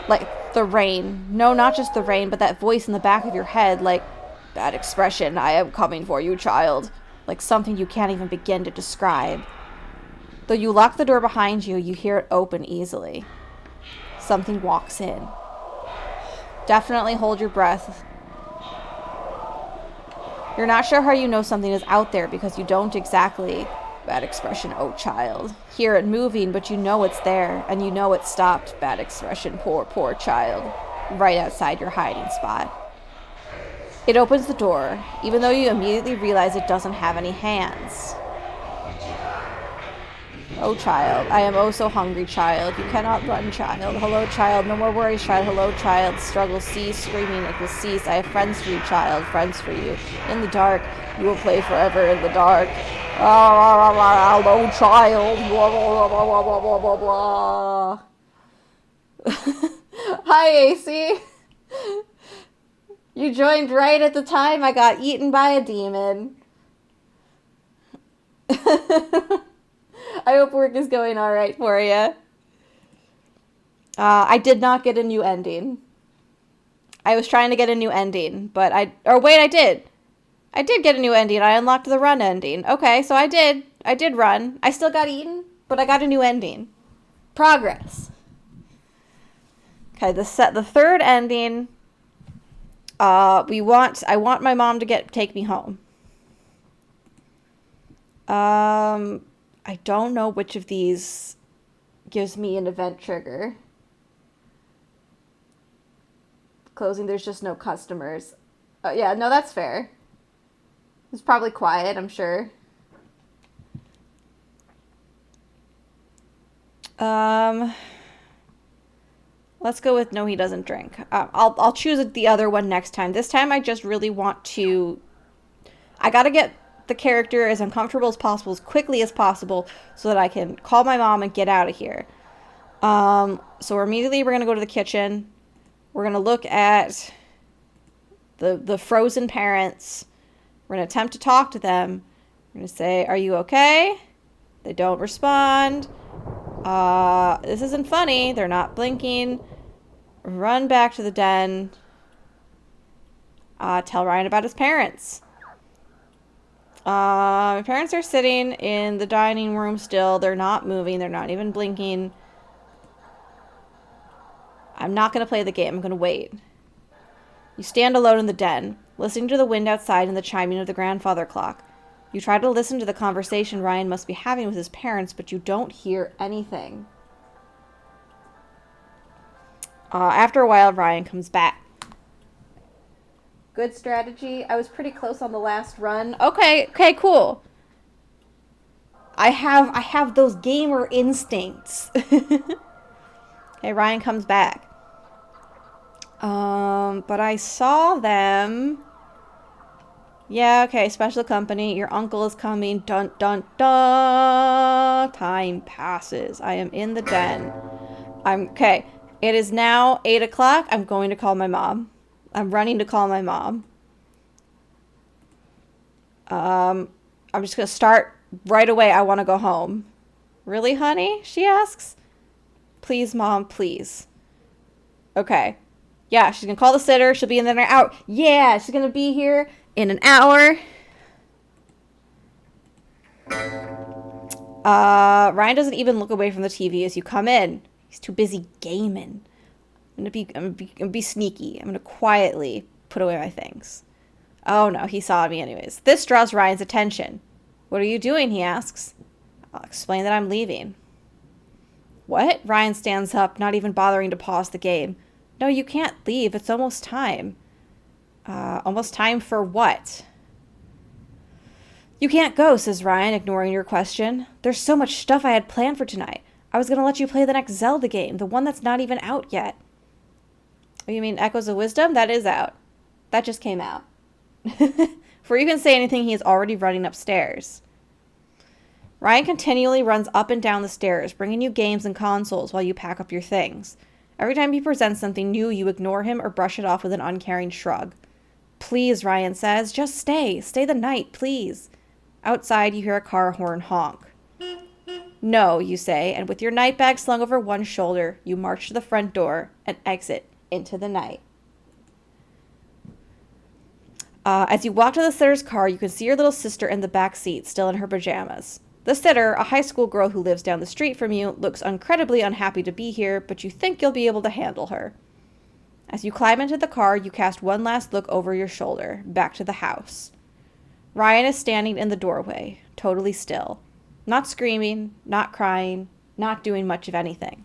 Like, the rain. No, not just the rain, but that voice in the back of your head, like, bad expression, I am coming for you, child. Like something you can't even begin to describe. Though you lock the door behind you, you hear it open easily. Something walks in. Definitely hold your breath. You're not sure how you know something is out there because you don't exactly, bad expression, oh child, hear it moving, but you know it's there, and you know it stopped, bad expression, poor, poor child, right outside your hiding spot. It opens the door, even though you immediately realize it doesn't have any hands. Oh, child. I am oh so hungry, child. You cannot run, child. Hello, child. No more worries, child. Hello, child. Struggle cease. Screaming it will cease. I have friends for you, child. Friends for you. In the dark. You will play forever in the dark. Hello, child. Blah, blah, blah, blah, blah, blah. Hi, AC. You joined right at the time I got eaten by a demon. I hope work is going all right for you. I did not get a new ending. I was trying to get a new ending, but I did. I did get a new ending. I unlocked the run ending. Okay, so I did run. I still got eaten, but I got a new ending. Progress. Okay, the third ending. I want my mom to take me home. I don't know which of these gives me an event trigger. Closing, there's just no customers. Yeah, no, that's fair. It's probably quiet, I'm sure. Let's go with no, he doesn't drink. I'll choose the other one next time. This time I just really want to... I gotta get the character as uncomfortable as possible, as quickly as possible, so that I can call my mom and get out of here. So immediately we're gonna go to the kitchen. We're gonna look at the frozen parents. We're gonna attempt to talk to them. We're gonna say, "Are you okay?" They don't respond. This isn't funny. They're not blinking. Run back to the den. Tell Ryan about his parents. My parents are sitting in the dining room still. They're not moving. They're not even blinking. I'm not going to play the game. I'm going to wait. You stand alone in the den, listening to the wind outside and the chiming of the grandfather clock. You try to listen to the conversation Ryan must be having with his parents, but you don't hear anything. After a while, Ryan comes back. Good strategy. I was pretty close on the last run. Okay, cool. I have those gamer instincts. Okay, Ryan comes back. But I saw them. Yeah, okay, special company. Your uncle is coming. Dun dun dun. Time passes. I am in the den. Okay. It is now 8 o'clock. I'm going to call my mom. I'm running to call my mom. I'm just gonna start right away. I want to go home. Really, honey? She asks. Please, Mom, please. Okay. Yeah, she's gonna call the sitter. She'll be in there in an hour. Yeah, she's gonna be here in an hour. Ryan doesn't even look away from the TV as you come in. He's too busy gaming. I'm gonna be sneaky. I'm gonna quietly put away my things. Oh no, he saw me anyways. This draws Ryan's attention. What are you doing? He asks. I'll explain that I'm leaving. What? Ryan stands up, not even bothering to pause the game. No, you can't leave. It's almost time. Almost time for what? You can't go, says Ryan, ignoring your question. There's so much stuff I had planned for tonight. I was going to let you play the next Zelda game, the one that's not even out yet. Oh, you mean Echoes of Wisdom? That is out. That just came out. Before you can say anything, he is already running upstairs. Ryan continually runs up and down the stairs, bringing you games and consoles while you pack up your things. Every time he presents something new, you ignore him or brush it off with an uncaring shrug. Please, Ryan says, just stay. Stay the night, please. Outside, you hear a car horn honk. No, you say, and with your night bag slung over one shoulder, you march to the front door and exit into the night. As you walk to the sitter's car, you can see your little sister in the back seat, still in her pajamas. The sitter, a high school girl who lives down the street from you, looks incredibly unhappy to be here, but you think you'll be able to handle her. As you climb into the car, you cast one last look over your shoulder, back to the house. Ryan is standing in the doorway, totally still. Not screaming, not crying, not doing much of anything.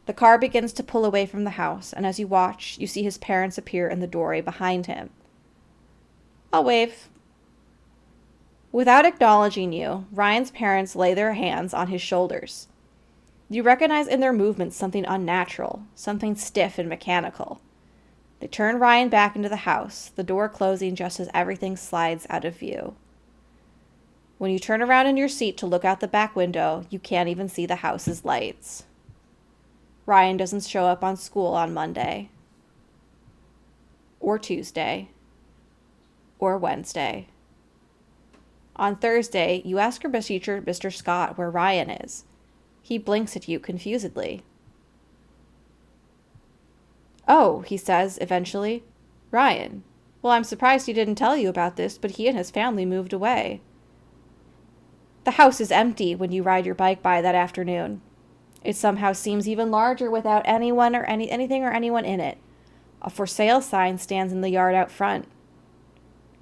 The car begins to pull away from the house, and as you watch, you see his parents appear in the doorway behind him. I'll wave. Without acknowledging you, Ryan's parents lay their hands on his shoulders. You recognize in their movements something unnatural, something stiff and mechanical. They turn Ryan back into the house, the door closing just as everything slides out of view. When you turn around in your seat to look out the back window, you can't even see the house's lights. Ryan doesn't show up on school on Monday, or Tuesday, or Wednesday. On Thursday, you ask your teacher, Mr. Scott, where Ryan is. He blinks at you confusedly. Oh, he says, eventually. Ryan. Well, I'm surprised he didn't tell you about this, but he and his family moved away. The house is empty when you ride your bike by that afternoon. It somehow seems even larger without anyone or anything or anyone in it. A for sale sign stands in the yard out front.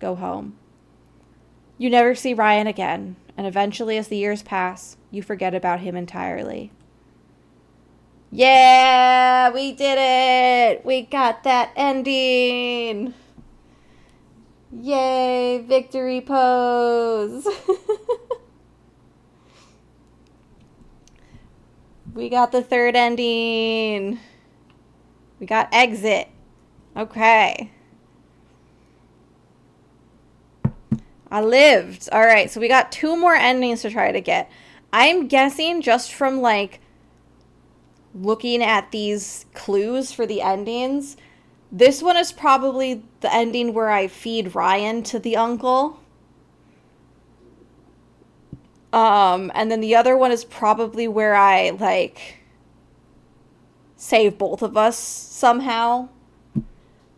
Go home. You never see Ryan again, and eventually as the years pass, you forget about him entirely. Yeah, we did it! We got that ending! Yay, victory pose! We got the third ending. We got exit. Okay. I lived. All right, so we got 2 more endings to try to get. I'm guessing just from, like, looking at these clues for the endings, this one is probably the ending where I feed Ryan to the uncle. And then the other one is probably where I, like, save both of us somehow.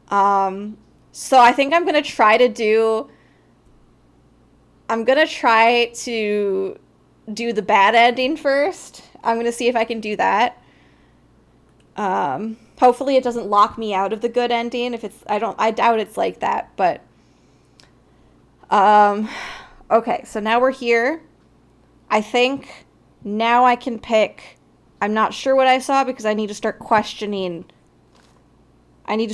So I think I'm going to try to do the bad ending first. I'm going to see if I can do that. Hopefully it doesn't lock me out of the good ending. I doubt it's like that, but, okay, so now we're here. I think now I can pick. I'm not sure what I saw because I need to start questioning. Okay.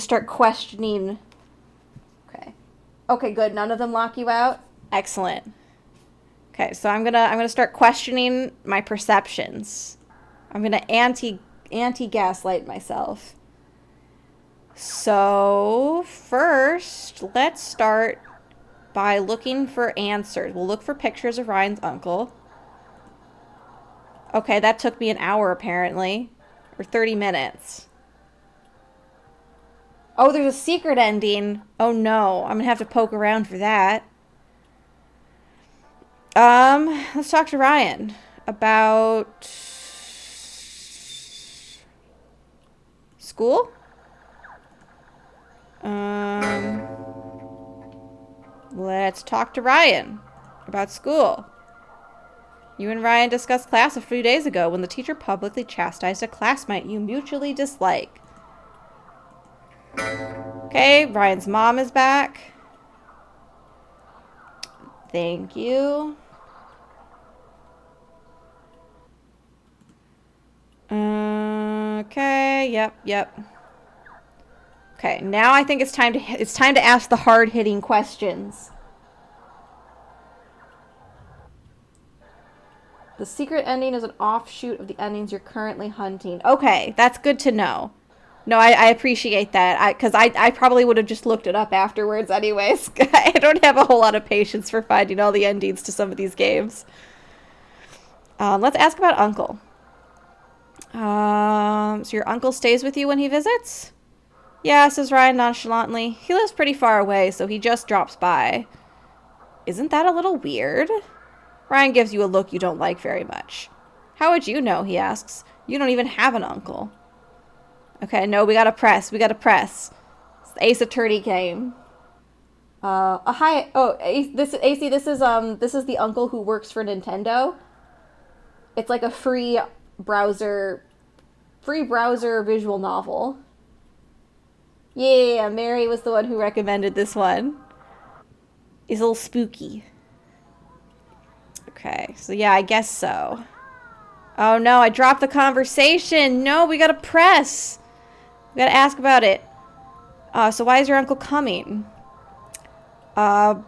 Okay, good. None of them lock you out? Excellent. Okay, so I'm gonna start questioning my perceptions. I'm gonna anti-gaslight myself. So first, let's start by looking for answers. We'll look for pictures of Ryan's uncle. Okay, that took me an hour apparently, or 30 minutes. Oh, there's a secret ending. Oh no, I'm gonna have to poke around for that. Let's talk to Ryan about school. Um, let's talk to Ryan about school. You and Ryan discussed class a few days ago when the teacher publicly chastised a classmate you mutually dislike. Okay, Ryan's mom is back. Thank you. Okay, yep. Okay, now I think it's time to ask the hard-hitting questions. The secret ending is an offshoot of the endings you're currently hunting. Okay, that's good to know. No, I appreciate that. Because I probably would have just looked it up afterwards anyways. I don't have a whole lot of patience for finding all the endings to some of these games. Let's ask about Uncle. So your uncle stays with you when he visits? Yeah, says Ryan nonchalantly. He lives pretty far away, so he just drops by. Isn't that a little weird? Ryan gives you a look you don't like very much. How would you know, he asks. You don't even have an uncle. Okay, no, we gotta press. It's the Ace Attorney game. Hi. Oh, this AC. This is the uncle who works for Nintendo. It's like a free browser visual novel. Yeah, Mary was the one who recommended this one. It's a little spooky. Okay, so yeah, I guess so. Oh no, I dropped the conversation. No, we gotta press. We gotta ask about it. So why is your uncle coming? I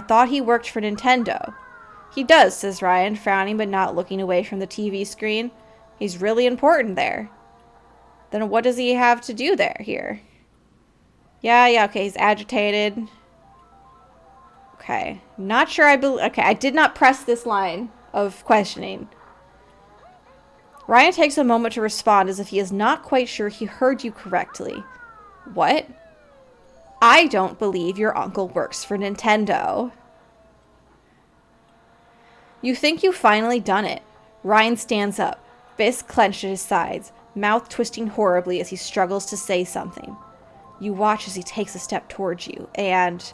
thought he worked for Nintendo. He does, says Ryan, frowning but not looking away from the TV screen. He's really important there. Then what does he have to do here? Yeah, okay, he's agitated. Okay, not sure okay, I did not press this line of questioning. Ryan takes a moment to respond as if he is not quite sure he heard you correctly. What? I don't believe your uncle works for Nintendo. You think you've finally done it. Ryan stands up, fists clenched at his sides, mouth twisting horribly as he struggles to say something. You watch as he takes a step towards you, and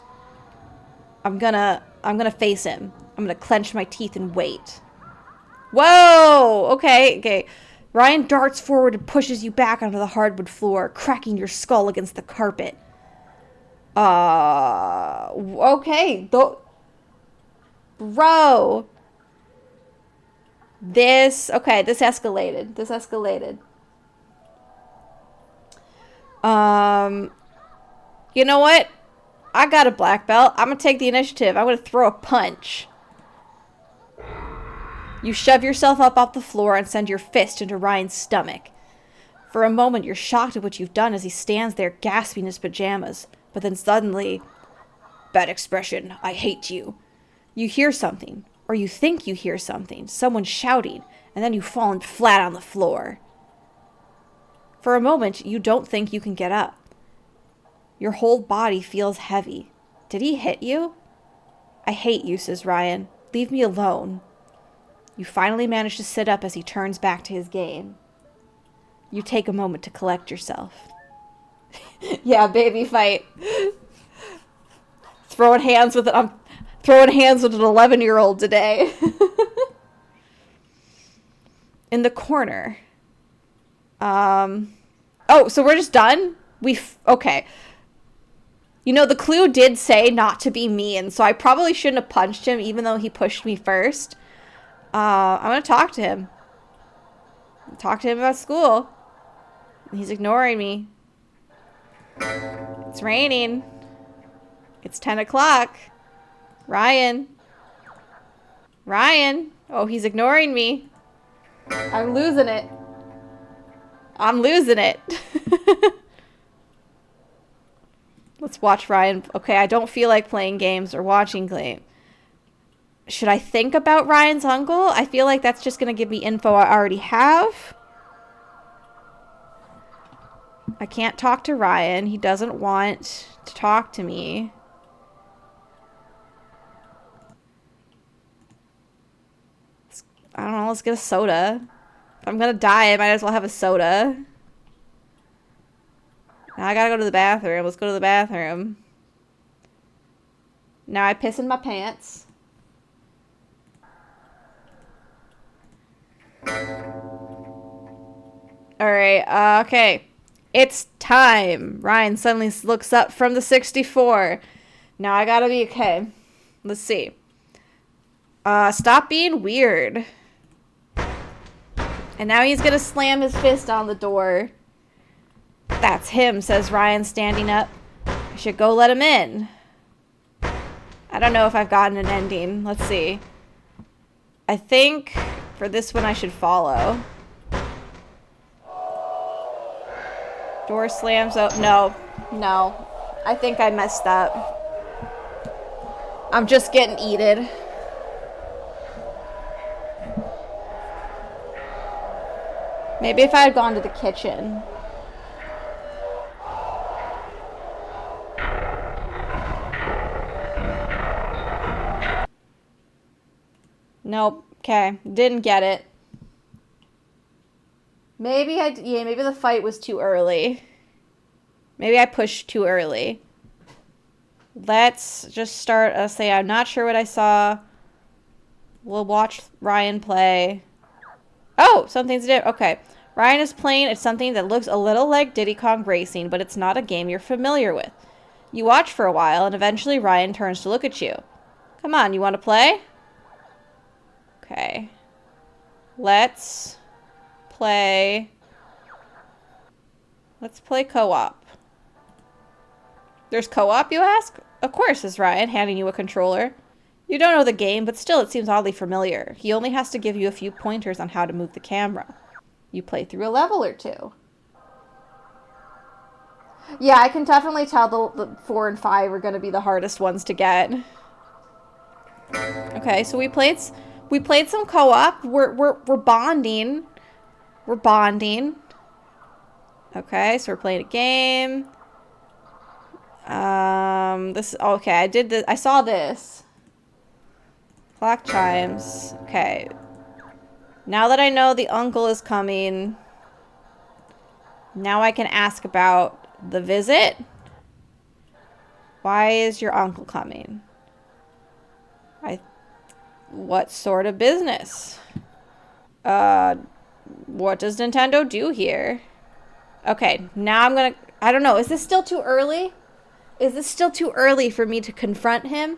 I'm gonna face him. I'm gonna clench my teeth and wait. Whoa! Okay. Ryan darts forward and pushes you back onto the hardwood floor, cracking your skull against the carpet. Okay. Bro. This escalated. You know what? I got a black belt. I'm gonna take the initiative. I'm gonna throw a punch. You shove yourself up off the floor and send your fist into Ryan's stomach. For a moment, you're shocked at what you've done as he stands there gasping his pajamas. But then suddenly, bad expression, I hate you. You hear something, or you think you hear something, someone shouting, and then you've fallen flat on the floor. For a moment, you don't think you can get up. Your whole body feels heavy. Did he hit you? I hate you, says Ryan. Leave me alone. You finally manage to sit up as he turns back to his game. You take a moment to collect yourself. Yeah, baby fight. I'm throwing hands with an 11-year-old today. In the corner. Oh, so we're just done? Okay. You know, the clue did say not to be mean, so I probably shouldn't have punched him even though he pushed me first. I'm gonna talk to him. Talk to him about school. He's ignoring me. It's raining. It's 10 o'clock. Ryan. Ryan. Oh, he's ignoring me. I'm losing it. I'm losing it. Let's watch Ryan. Okay, I don't feel like playing games or watching games. Should I think about Ryan's uncle? I feel like that's just going to give me info I already have. I can't talk to Ryan. He doesn't want to talk to me. I don't know. Let's get a soda. If I'm going to die, I might as well have a soda. Now I gotta go to the bathroom. Let's go to the bathroom. Now I piss in my pants. Alright, okay. It's time. Ryan suddenly looks up from the 64. Now I gotta be okay. Let's see. Stop being weird. And now he's gonna slam his fist on the door. That's him, says Ryan, standing up. I should go let him in. I don't know if I've gotten an ending. Let's see. I think for this one I should follow. Door slams up. No. No. I think I messed up. I'm just getting eated. Maybe if I had gone to the kitchen. Nope. Okay. Didn't get it. Maybe maybe the fight was too early. Maybe I pushed too early. Let's just start say I'm not sure what I saw. We'll watch Ryan play. Oh, something's different. Okay. Ryan is playing at something that looks a little like Diddy Kong Racing, but it's not a game you're familiar with. You watch for a while, and eventually Ryan turns to look at you. Come on, you want to play? Okay. Let's play co-op. There's co-op, you ask? Of course, says Ryan, handing you a controller. You don't know the game, but still it seems oddly familiar. He only has to give you a few pointers on how to move the camera. You play through a level or two. Yeah, I can definitely tell the 4 and 5 are going to be the hardest ones to get. Okay, so we played some co-op. We're bonding. We're bonding. Okay, so we're playing a game. Okay, I did this. I saw this. Clock chimes. Okay. Now that I know the uncle is coming, now I can ask about the visit. Why is your uncle coming? What sort of business? What does Nintendo do here? Okay, now I don't know. Is this still too early? Is this still too early for me to confront him?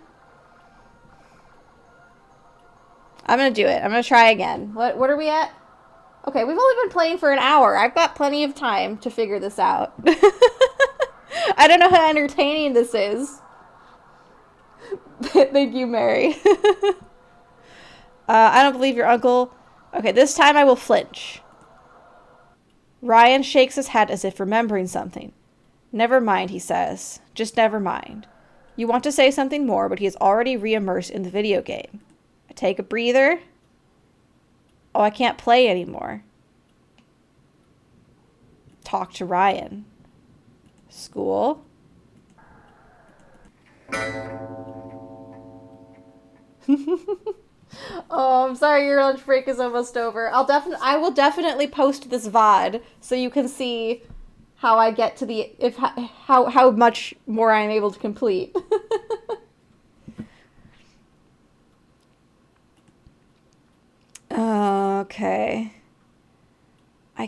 I'm gonna do it. I'm gonna try again. What are we at? Okay, we've only been playing for an hour. I've got plenty of time to figure this out. I don't know how entertaining this is. Thank you, Mary. I don't believe your uncle. Okay, this time I will flinch. Ryan shakes his head as if remembering something. Never mind, he says. Just never mind. You want to say something more, but he is already re-immersed in the video game. I take a breather. Oh, I can't play anymore. Talk to Ryan. School. Oh, I'm sorry your lunch break is almost over. I will definitely post this VOD so you can see how I get to how much more I'm able to complete. Okay. I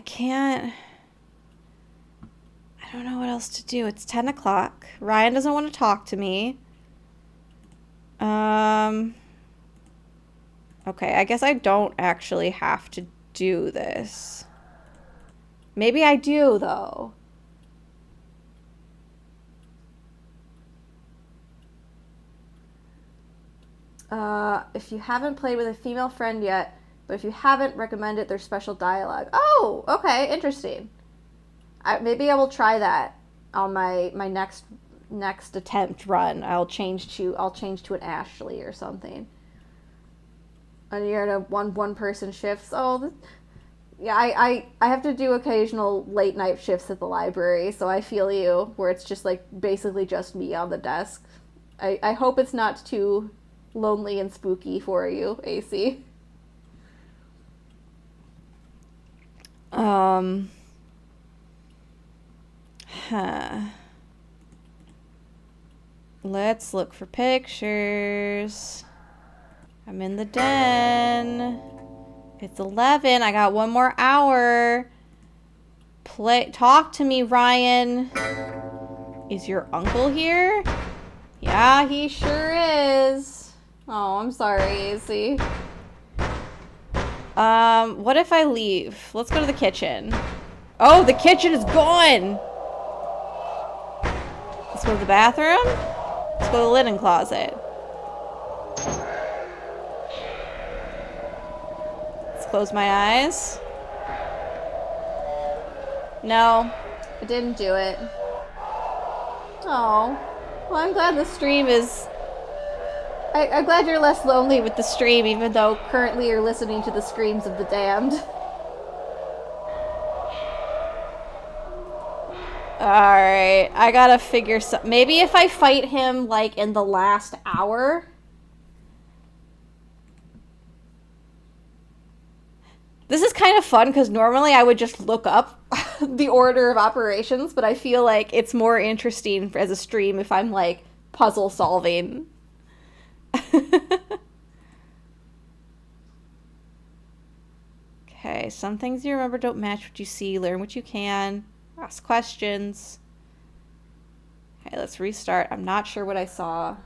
don't know what else to do. It's 10 o'clock. Ryan doesn't want to talk to me. Okay, I guess I don't actually have to do this. Maybe I do, though. If you haven't played with a female friend yet, but if you haven't, recommend it. There's special dialogue. Oh, okay, interesting. Maybe I will try that on my next attempt run. I'll change to an Ashley or something. And you're in a one person shifts. Oh, yeah. I have to do occasional late night shifts at the library, so I feel you. Where it's just like basically just me on the desk. I hope it's not too lonely and spooky for you, AC. Huh. Let's look for pictures. I'm in the den. It's 11. I got one more hour. Talk to me, Ryan. Is your uncle here? Yeah, he sure is. Oh, I'm sorry, AC. What if I leave? Let's go to the kitchen. Oh, the kitchen is gone! Let's go to the bathroom. Let's go to the linen closet. Let's close my eyes. No, I didn't do it. Oh, well, I'm glad the stream is... I'm glad you're less lonely with the stream, even though currently you're listening to the screams of the damned. Alright, I gotta figure some... Maybe if I fight him, like, in the last hour? This is kind of fun, because normally I would just look up the order of operations, but I feel like it's more interesting as a stream if I'm, like, puzzle solving. Okay, some things you remember don't match what you see. Learn what you can. Ask questions. Okay, let's restart. I'm not sure what I saw.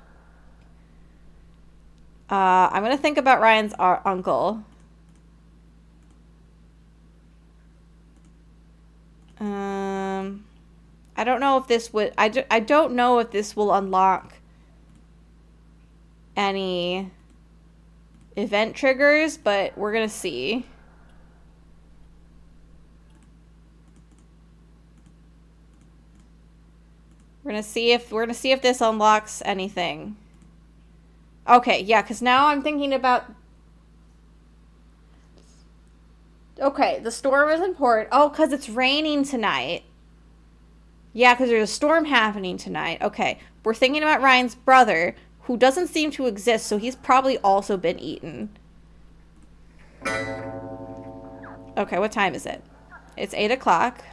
I'm going to think about Ryan's uncle. I don't know if this would... I don't know if this will unlock any event triggers, but we're gonna see. We're gonna see if this unlocks anything. Okay, yeah, because now I'm thinking about... Okay, the storm is important. Oh, because it's raining tonight. Yeah, because there's a storm happening tonight. Okay, we're thinking about Ryan's brother, who doesn't seem to exist, so he's probably also been eaten. Okay, what time is it? It's 8 o'clock.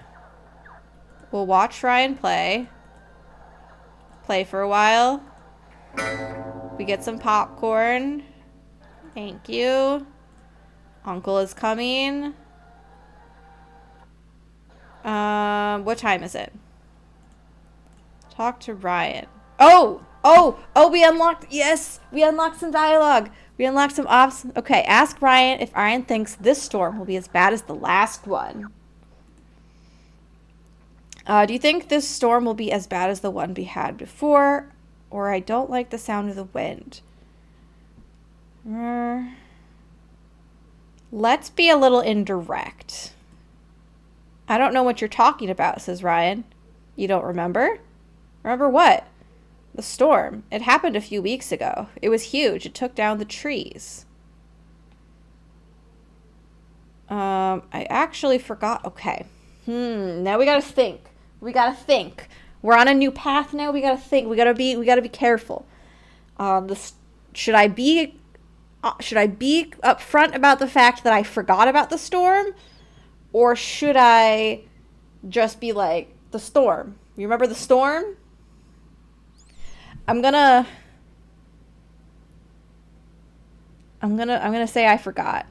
We'll watch Ryan play. Play for a while. We get some popcorn. Thank you. Uncle is coming. What time is it? Talk to Ryan. Oh, we unlocked, yes, we unlocked some dialogue. We unlocked some ops. Okay, ask Ryan if Ryan thinks this storm will be as bad as the last one. Do you think this storm will be as bad as the one we had before? Or I don't like the sound of the wind. Let's be a little indirect. I don't know what you're talking about, says Ryan. You don't remember? Remember what? The storm. It happened a few weeks ago. It was huge. It took down the trees. I actually forgot. Okay. Now we gotta think. We're on a new path now. We gotta think. We gotta be careful. Should I be upfront about the fact that I forgot about the storm? Or should I just be like, the storm? You remember the storm? I'm gonna say I forgot.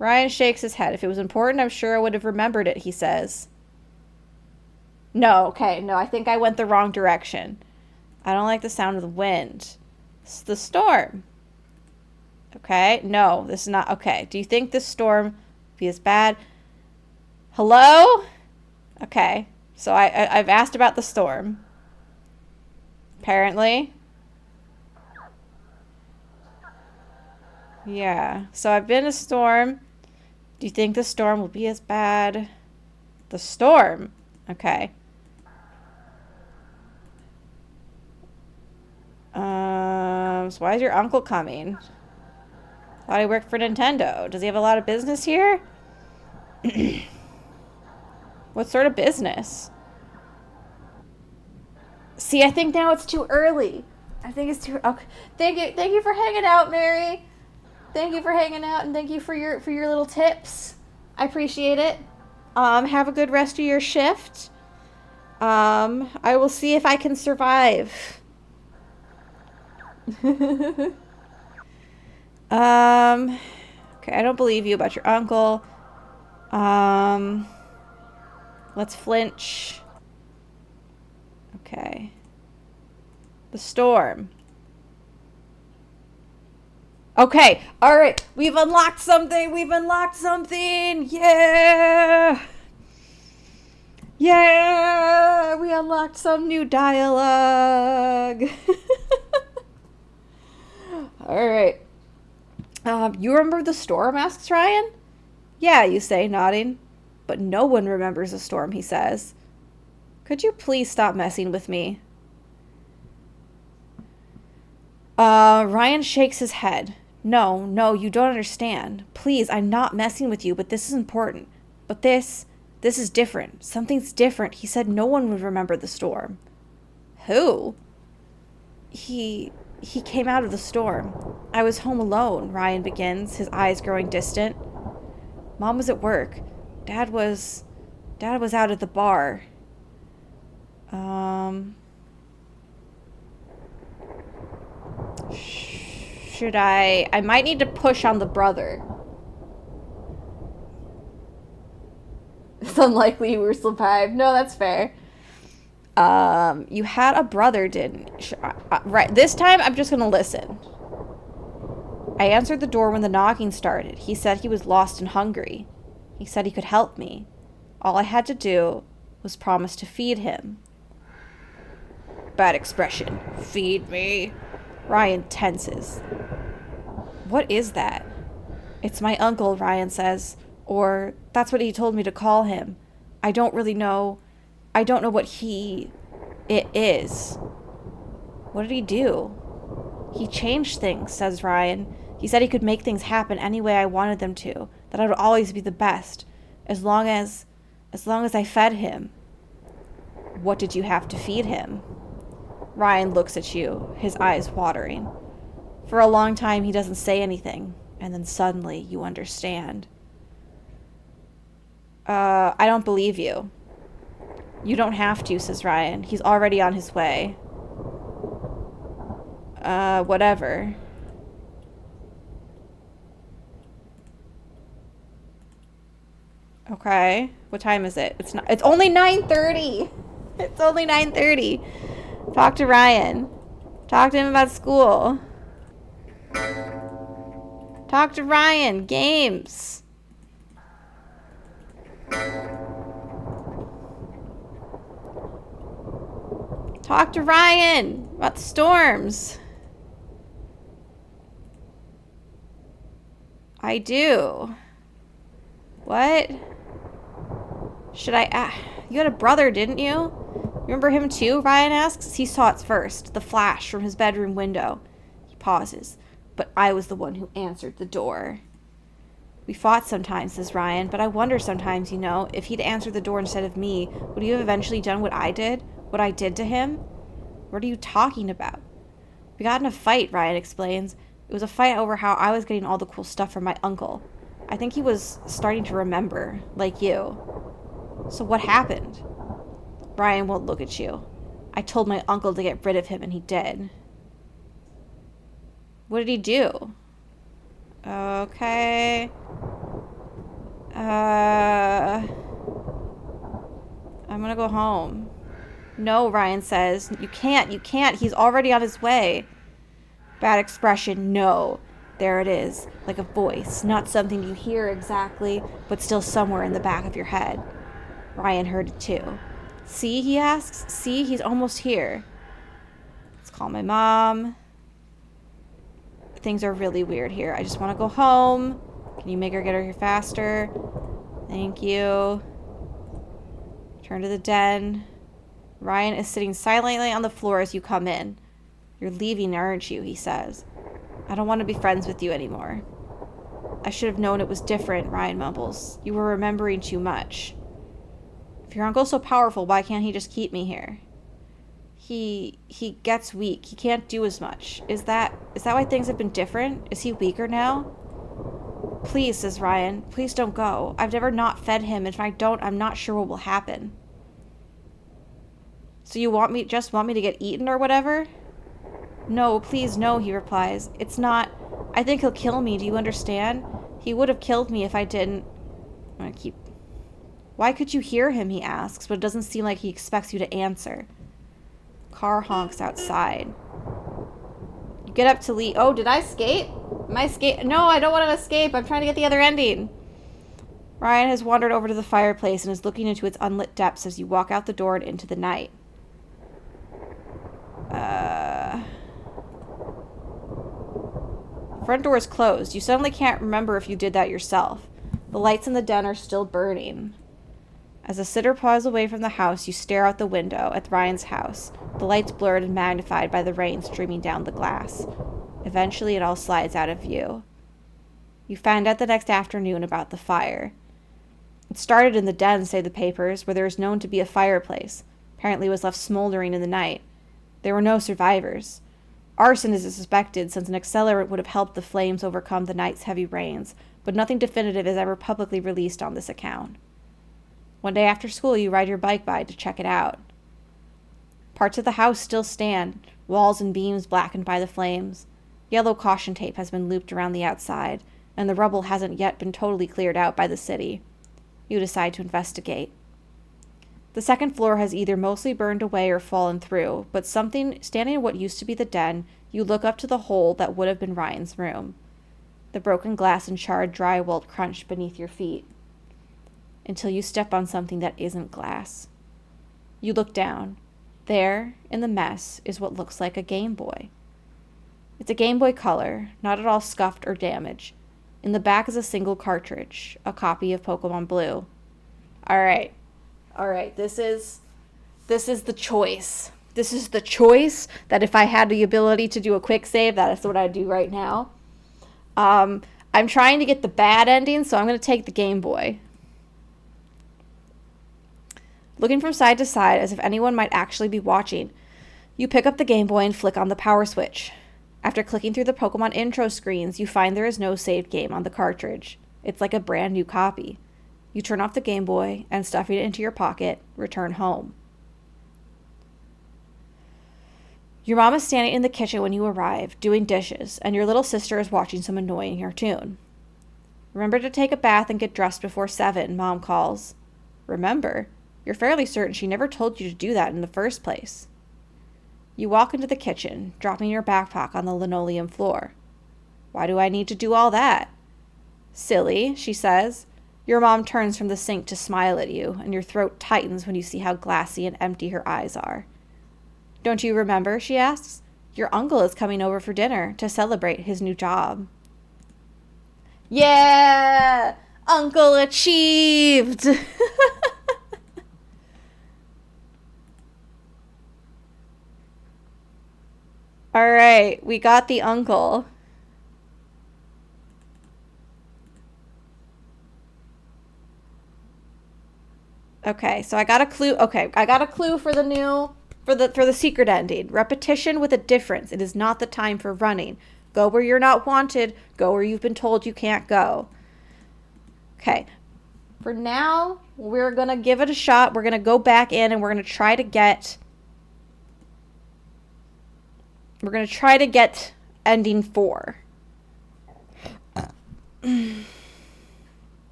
Ryan shakes his head. If it was important, I'm sure I would have remembered it, he says. No, okay, no, I think I went the wrong direction. I don't like the sound of the wind. It's the storm. Okay, no, this is not, okay. Do you think this storm will be as bad? Hello? Okay, so I've asked about the storm. Apparently. Yeah. So I've been a storm. Do you think the storm will be as bad? The storm. Okay. So why is your uncle coming? Thought he worked for Nintendo. Does he have a lot of business here? What sort of business? See, I think now it's too early. I think it's too okay. Thank you for hanging out, Mary. Thank you for hanging out, and thank you for your little tips. I appreciate it. Have a good rest of your shift. I will see if I can survive. Okay, I don't believe you about your uncle. Let's flinch. Okay. The storm. Okay, all right. We've unlocked something. We've unlocked something. Yeah. Yeah, we unlocked some new dialogue. All right. You remember the storm, asks Ryan. Yeah, you say, nodding. But no one remembers the storm, he says. Could you please stop messing with me? Ryan shakes his head. No, you don't understand. Please, I'm not messing with you, but this is important. But this is different. Something's different. He said no one would remember the storm. Who? He came out of the storm. I was home alone, Ryan begins, his eyes growing distant. Mom was at work. Dad was out at the bar. Should I might need to push on the brother. It's unlikely you were survived. No, that's fair. You had a brother, didn't you? Right, this time I'm just gonna listen. I answered the door when the knocking started. He said he was lost and hungry. He said he could help me. All I had to do was promise to feed him. Bad expression. Feed me. Ryan tenses. What is that? It's my uncle, Ryan says. Or that's what he told me to call him. I don't really know. I don't know what it is. What did he do? He changed things, says Ryan. He said he could make things happen any way I wanted them to, that I would always be the best, as long as I fed him. What did you have to feed him? Ryan looks at you, his eyes watering. For a long time he doesn't say anything, and then suddenly you understand. I don't believe you. You don't have to, says Ryan. He's already on his way. Whatever. Okay. What time is it? It's only 9:30. It's only 9:30. Talk to Ryan. Talk to him about school. Talk to Ryan. Games. Talk to Ryan about the storms. I do. What? Should I... you had a brother, didn't you? Remember him too? Ryan asks. He saw it first. The flash from his bedroom window. He pauses. But I was the one who answered the door. We fought sometimes, says Ryan, but I wonder sometimes, if he'd answered the door instead of me, would he have eventually done what I did? What I did to him? What are you talking about? We got in a fight, Ryan explains. It was a fight over how I was getting all the cool stuff from my uncle. I think he was starting to remember, like you. So what happened? Ryan won't look at you. I told my uncle to get rid of him, and he did. What did he do? Okay. I'm gonna go home. No, Ryan says. You can't. He's already on his way. Bad expression, no. There it is, like a voice, not something you hear exactly, but still somewhere in the back of your head. Ryan heard it too. See, he asks. See, he's almost here. Let's call my mom. things are really weird here. I just want to go home. Can you make her get her here faster? Thank you. Turn to the den. Ryan is sitting silently on the floor as you come in. You're leaving, aren't you? He says. I don't want to be friends with you anymore. I should have known it was different, Ryan mumbles. You were remembering too much. If your uncle's so powerful, why can't he just keep me here? He gets weak. He can't do as much. Is that why things have been different? Is he weaker now? Please, says Ryan. Please don't go. I've never not fed him, and if I don't, I'm not sure what will happen. So you just want me to get eaten or whatever? No, please, no, he replies. It's not. I think he'll kill me, do you understand? He would have killed me if I didn't. Why could you hear him, he asks, but it doesn't seem like he expects you to answer. Car honks outside. You get up to leave. Oh, did I escape? Am I escape? No, I don't want to escape. I'm trying to get the other ending. Ryan has wandered over to the fireplace and is looking into its unlit depths as you walk out the door and into the night. Front door is closed. You suddenly can't remember if you did that yourself. The lights in the den are still burning. As the sitter paws away from the house, you stare out the window at Ryan's house, the lights blurred and magnified by the rain streaming down the glass. Eventually, it all slides out of view. You find out the next afternoon about the fire. It started in the den, say the papers, where there is known to be a fireplace. Apparently it was left smoldering in the night. There were no survivors. Arson is suspected, since an accelerant would have helped the flames overcome the night's heavy rains, but nothing definitive is ever publicly released on this account. One day after school, you ride your bike by to check it out. Parts of the house still stand, walls and beams blackened by the flames. Yellow caution tape has been looped around the outside, and the rubble hasn't yet been totally cleared out by the city. You decide to investigate. The second floor has either mostly burned away or fallen through, but something standing in what used to be the den, you look up to the hole that would have been Ryan's room. The broken glass and charred drywall crunch beneath your feet, until you step on something that isn't glass. You look down. There, in the mess, is what looks like a Game Boy. It's a Game Boy Color, not at all scuffed or damaged. In the back is a single cartridge, a copy of Pokemon Blue. Alright, this is the choice. This is the choice that if I had the ability to do a quick save, that is what I'd do right now. I'm trying to get the bad ending, so I'm going to take the Game Boy. Looking from side to side as if anyone might actually be watching, you pick up the Game Boy and flick on the power switch. After clicking through the Pokemon intro screens, you find there is no saved game on the cartridge. It's like a brand new copy. You turn off the Game Boy and, stuffing it into your pocket, return home. Your mom is standing in the kitchen when you arrive, doing dishes, and your little sister is watching some annoying cartoon. Remember to take a bath and get dressed before 7, Mom calls. Remember? You're fairly certain she never told you to do that in the first place. You walk into the kitchen, dropping your backpack on the linoleum floor. Why do I need to do all that? Silly, she says. Your mom turns from the sink to smile at you, and your throat tightens when you see how glassy and empty her eyes are. Don't you remember, she asks? Your uncle is coming over for dinner to celebrate his new job. Yeah! Uncle achieved! All right, we got the uncle. Okay, so I got a clue. Okay, I got a clue for the secret ending. Repetition with a difference. It is not the time for running. Go where you're not wanted. Go where you've been told you can't go. Okay. For now, we're going to give it a shot. We're going to go back in and we're going to try to get ending 4.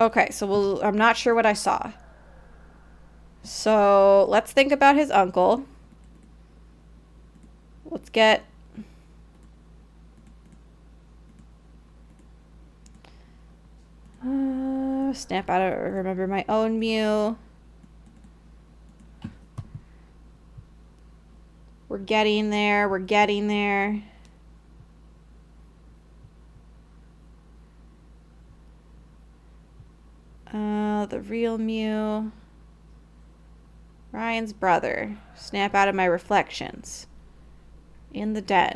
Okay, so I'm not sure what I saw. So let's think about his uncle. Let's get... snap out of remember my own Mew. We're getting there. We're getting there. The real Mew. Ryan's brother. Snap out of my reflections. In the den.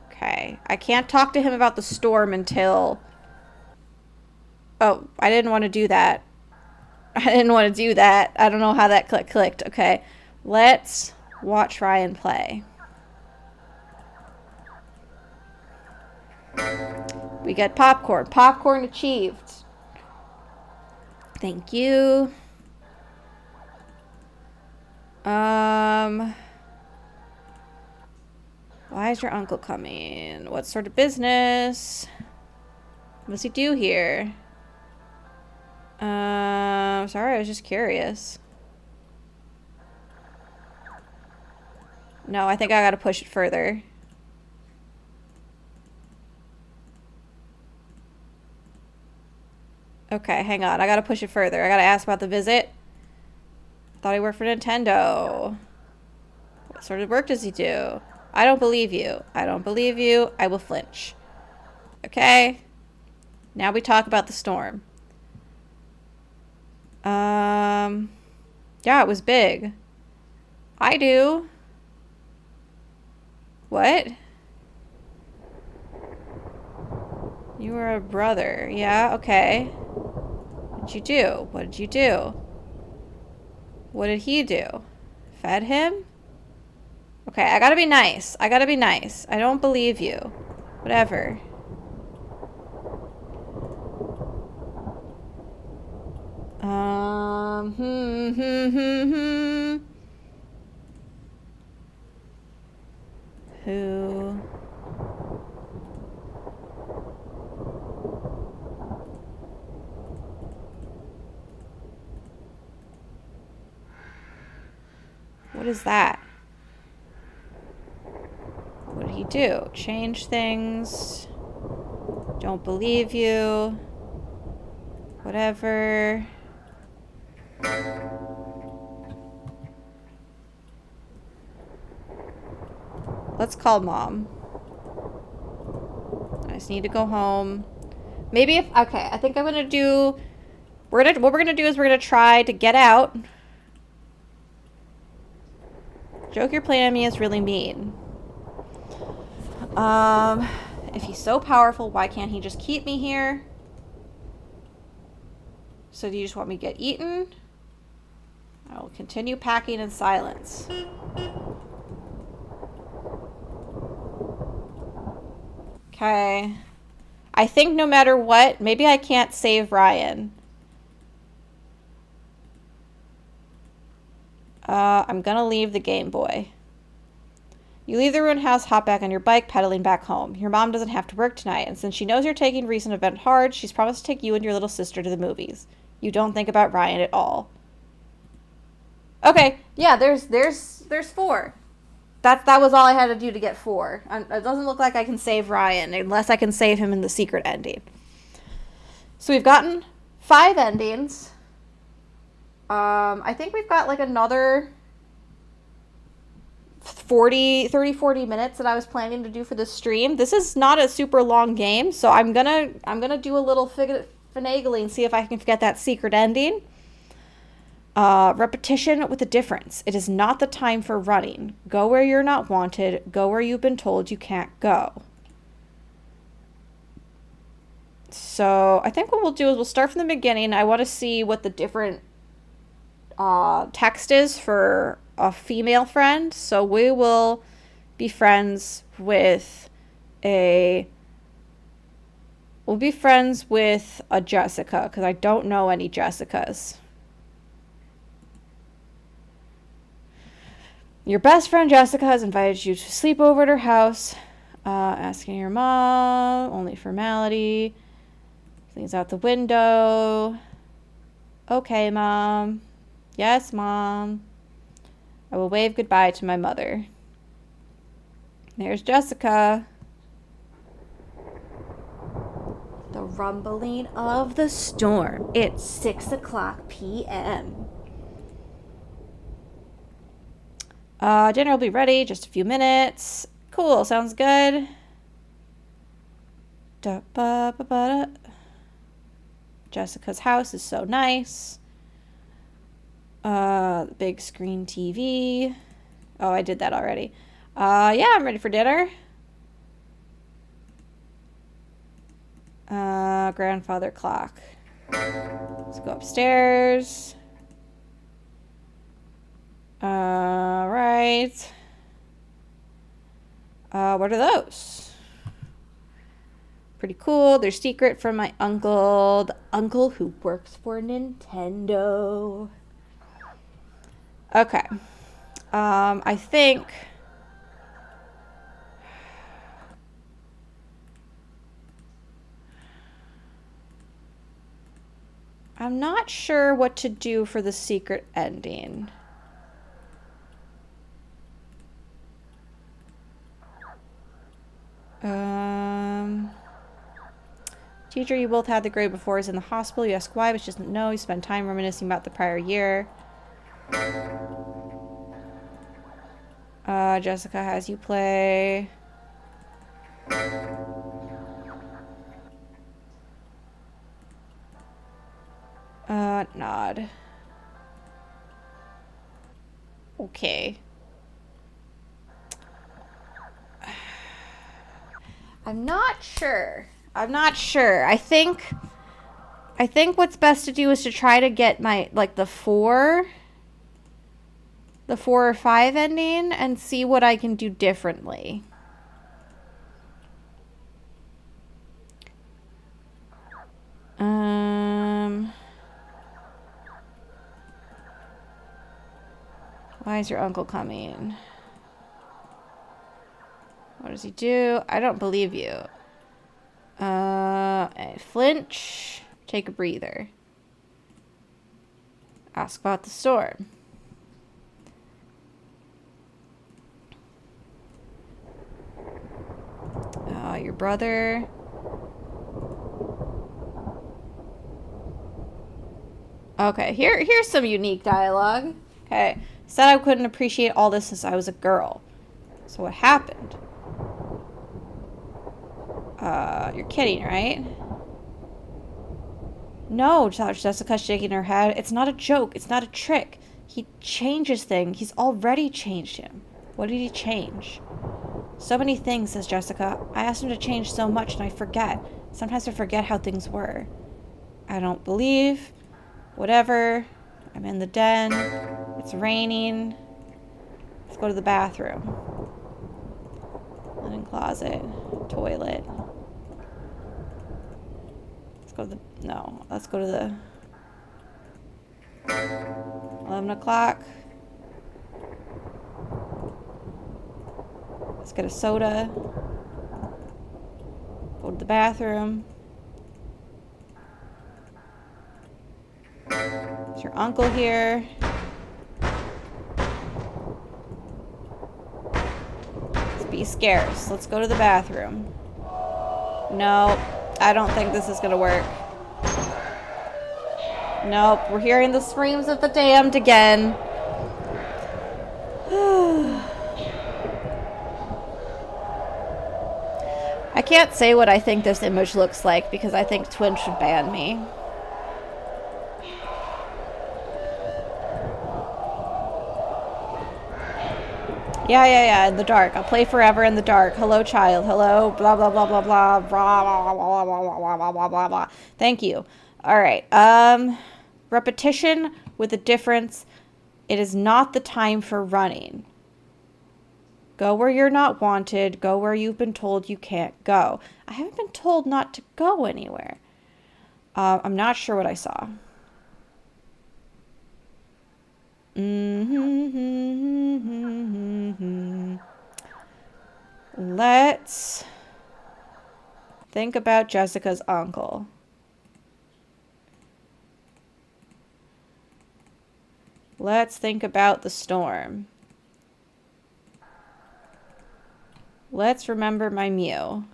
Okay. I can't talk to him about the storm until... Oh, I didn't want to do that. I didn't want to do that. I don't know how that clicked. Okay. Let's watch Ryan play. We get popcorn. Popcorn achieved. Thank you. Why is your uncle coming? What sort of business? What does he do here? Sorry, I was just curious. No, I think I gotta push it further. Okay, hang on. I gotta push it further. I gotta ask about the visit. Thought he worked for Nintendo. What sort of work does he do? I don't believe you. I don't believe you. I will flinch. Okay. Now we talk about the storm. Yeah, it was big. I do. What? You were a brother. Yeah, okay. What did you do? What did you do? What did he do? Fed him? Okay, I gotta be nice. I gotta be nice. I don't believe you. Whatever. Who? What is that? What did he do? Change things. Don't believe you. Whatever. Let's call Mom. I just need to go home. Maybe if... Okay, I think I'm gonna do... what we're gonna do is we're gonna try to get out. Joke you're playing on me is really mean. If he's so powerful, why can't he just keep me here? So do you just want me to get eaten? I will continue packing in silence. Okay. I think no matter what, maybe I can't save Ryan. I'm gonna leave the Game Boy. You leave the ruined house, hop back on your bike, pedaling back home. Your mom doesn't have to work tonight, and since she knows you're taking a recent event hard, she's promised to take you and your little sister to the movies. You don't think about Ryan at all. Okay, yeah, there's 4. That was all I had to do to get 4. It doesn't look like I can save Ryan unless I can save him in the secret ending. So we've gotten 5 endings. I think we've got like another 40 minutes that I was planning to do for this stream. This is not a super long game, so I'm gonna do a little finagling, see if I can get that secret ending. Repetition with a difference. It is not the time for running. Go where you're not wanted. Go where you've been told you can't go. So I think what we'll do is we'll start from the beginning. I want to see what the different text is for a female friend. So we will be friends with a Jessica, because I don't know any Jessicas. Your best friend Jessica has invited you to sleep over at her house. Asking your mom, only formality. Things out the window. Okay, Mom. Yes, Mom. I will wave goodbye to my mother. There's Jessica. The rumbling of the storm. It's 6:00 p.m. Dinner will be ready. Just a few minutes. Cool. Sounds good. Da, ba, ba, ba, da. Jessica's house is so nice. Big screen TV. Oh, I did that already. Yeah, I'm ready for dinner. Grandfather clock. Let's go upstairs. Right. What are those? Pretty cool. They're secret from my uncle. The uncle who works for Nintendo. Okay. I think... I'm not sure what to do for the secret ending. Teacher, you both had the grade before is in the hospital. You ask why, but she doesn't know. You spend time reminiscing about the prior year. Jessica has you play. Nod. Okay. I'm not sure. I think what's best to do is to try to get my, like, the 4 or 5 ending and see what I can do differently. Why is your uncle coming? What does he do? I don't believe you. Flinch. Take a breather. Ask about the storm. Your brother. Okay, here's some unique dialogue. Okay. Said I couldn't appreciate all this since I was a girl. So what happened? You're kidding, right? No, Jessica shaking her head. It's not a joke. It's not a trick. He changes things. He's already changed him. What did he change? So many things, says Jessica. I asked him to change so much and I forget. Sometimes I forget how things were. I don't believe. Whatever. I'm in the den. It's raining. Let's go to the bathroom. Linen closet. Toilet. Let's go to the... No. Let's go to the... 11 o'clock. Let's get a soda. Go to the bathroom. Is your uncle here? Let's be scarce. Let's go to the bathroom. No, I don't think this is gonna work. Nope, we're hearing the screams of the damned again. I can't say what I think this image looks like because I think Twitch should ban me. Yeah, in the dark. I'll play forever in the dark. Hello, child. Hello, blah, blah, blah, blah, blah, blah, blah, blah, blah, blah, blah, blah, blah, blah. Thank you. All right. Repetition with a difference. It is not the time for running. Go where you're not wanted. Go where you've been told you can't go. I haven't been told not to go anywhere. I'm not sure what I saw. Let's think about Jessica's uncle. Let's think about the storm. Let's remember my Mew.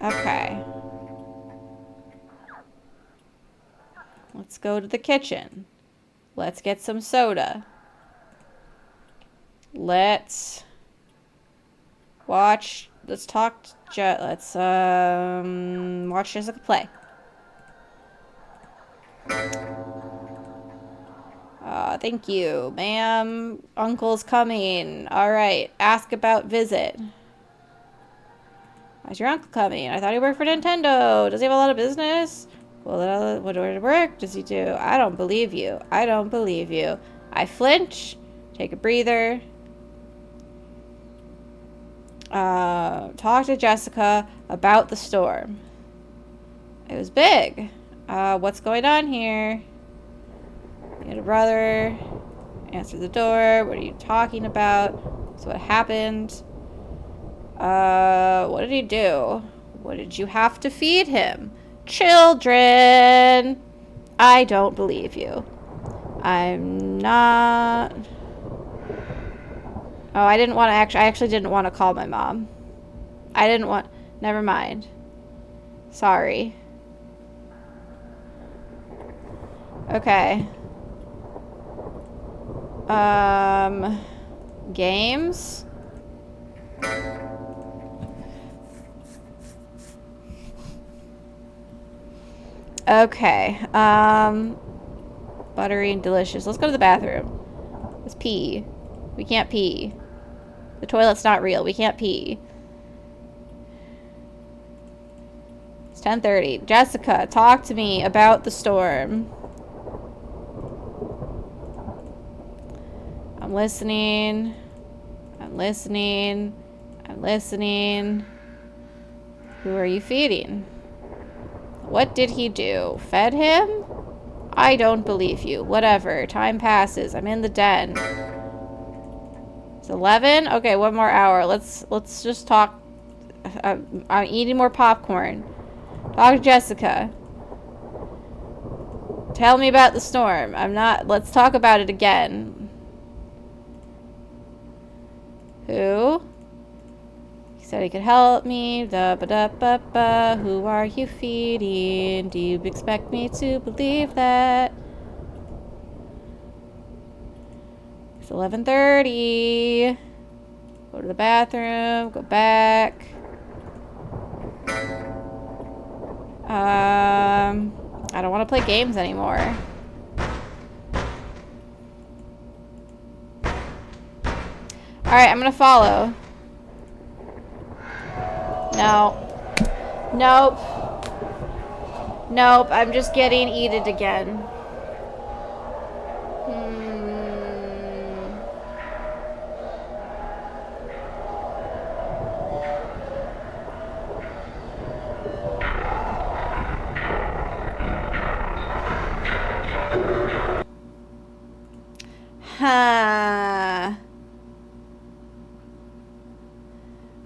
Okay. Let's go to the kitchen. Let's get some soda. Let's watch. Let's talk. Let's watch Jessica play. Thank you, ma'am. Uncle's coming. All right. Ask about visit. Why's your uncle coming? I thought he worked for Nintendo. Does he have a lot of business? Well, what work does he do? I don't believe you. I don't believe you. I flinch. Take a breather. Talk to Jessica about the storm. It was big. What's going on here? You had a brother. Answer the door. What are you talking about? So what happened? What did he do? What did you have to feed him? Children! I don't believe you. I'm not... Oh, I didn't want to I actually didn't want to call my mom. I didn't want... Never mind. Sorry. Okay. Games? Okay. Buttery and delicious. Let's go to the bathroom. Let's pee. We can't pee. The toilet's not real. We can't pee. It's 10:30. Jessica, talk to me about the storm. I'm listening. I'm listening. I'm listening. Who are you feeding? What did he do? Fed him? I don't believe you. Whatever. Time passes. I'm in the den. It's 11? Okay, one more hour. Let's just talk. I'm eating more popcorn. Talk to Jessica. Tell me about the storm. I'm not... Let's talk about it again. Who? He said he could help me. Da ba da ba ba. Who are you feeding? Do you expect me to believe that? It's 11:30. Go to the bathroom. Go back. I don't want to play games anymore. Alright, I'm gonna follow. No. Nope. Nope, I'm just getting eaten again. Huh.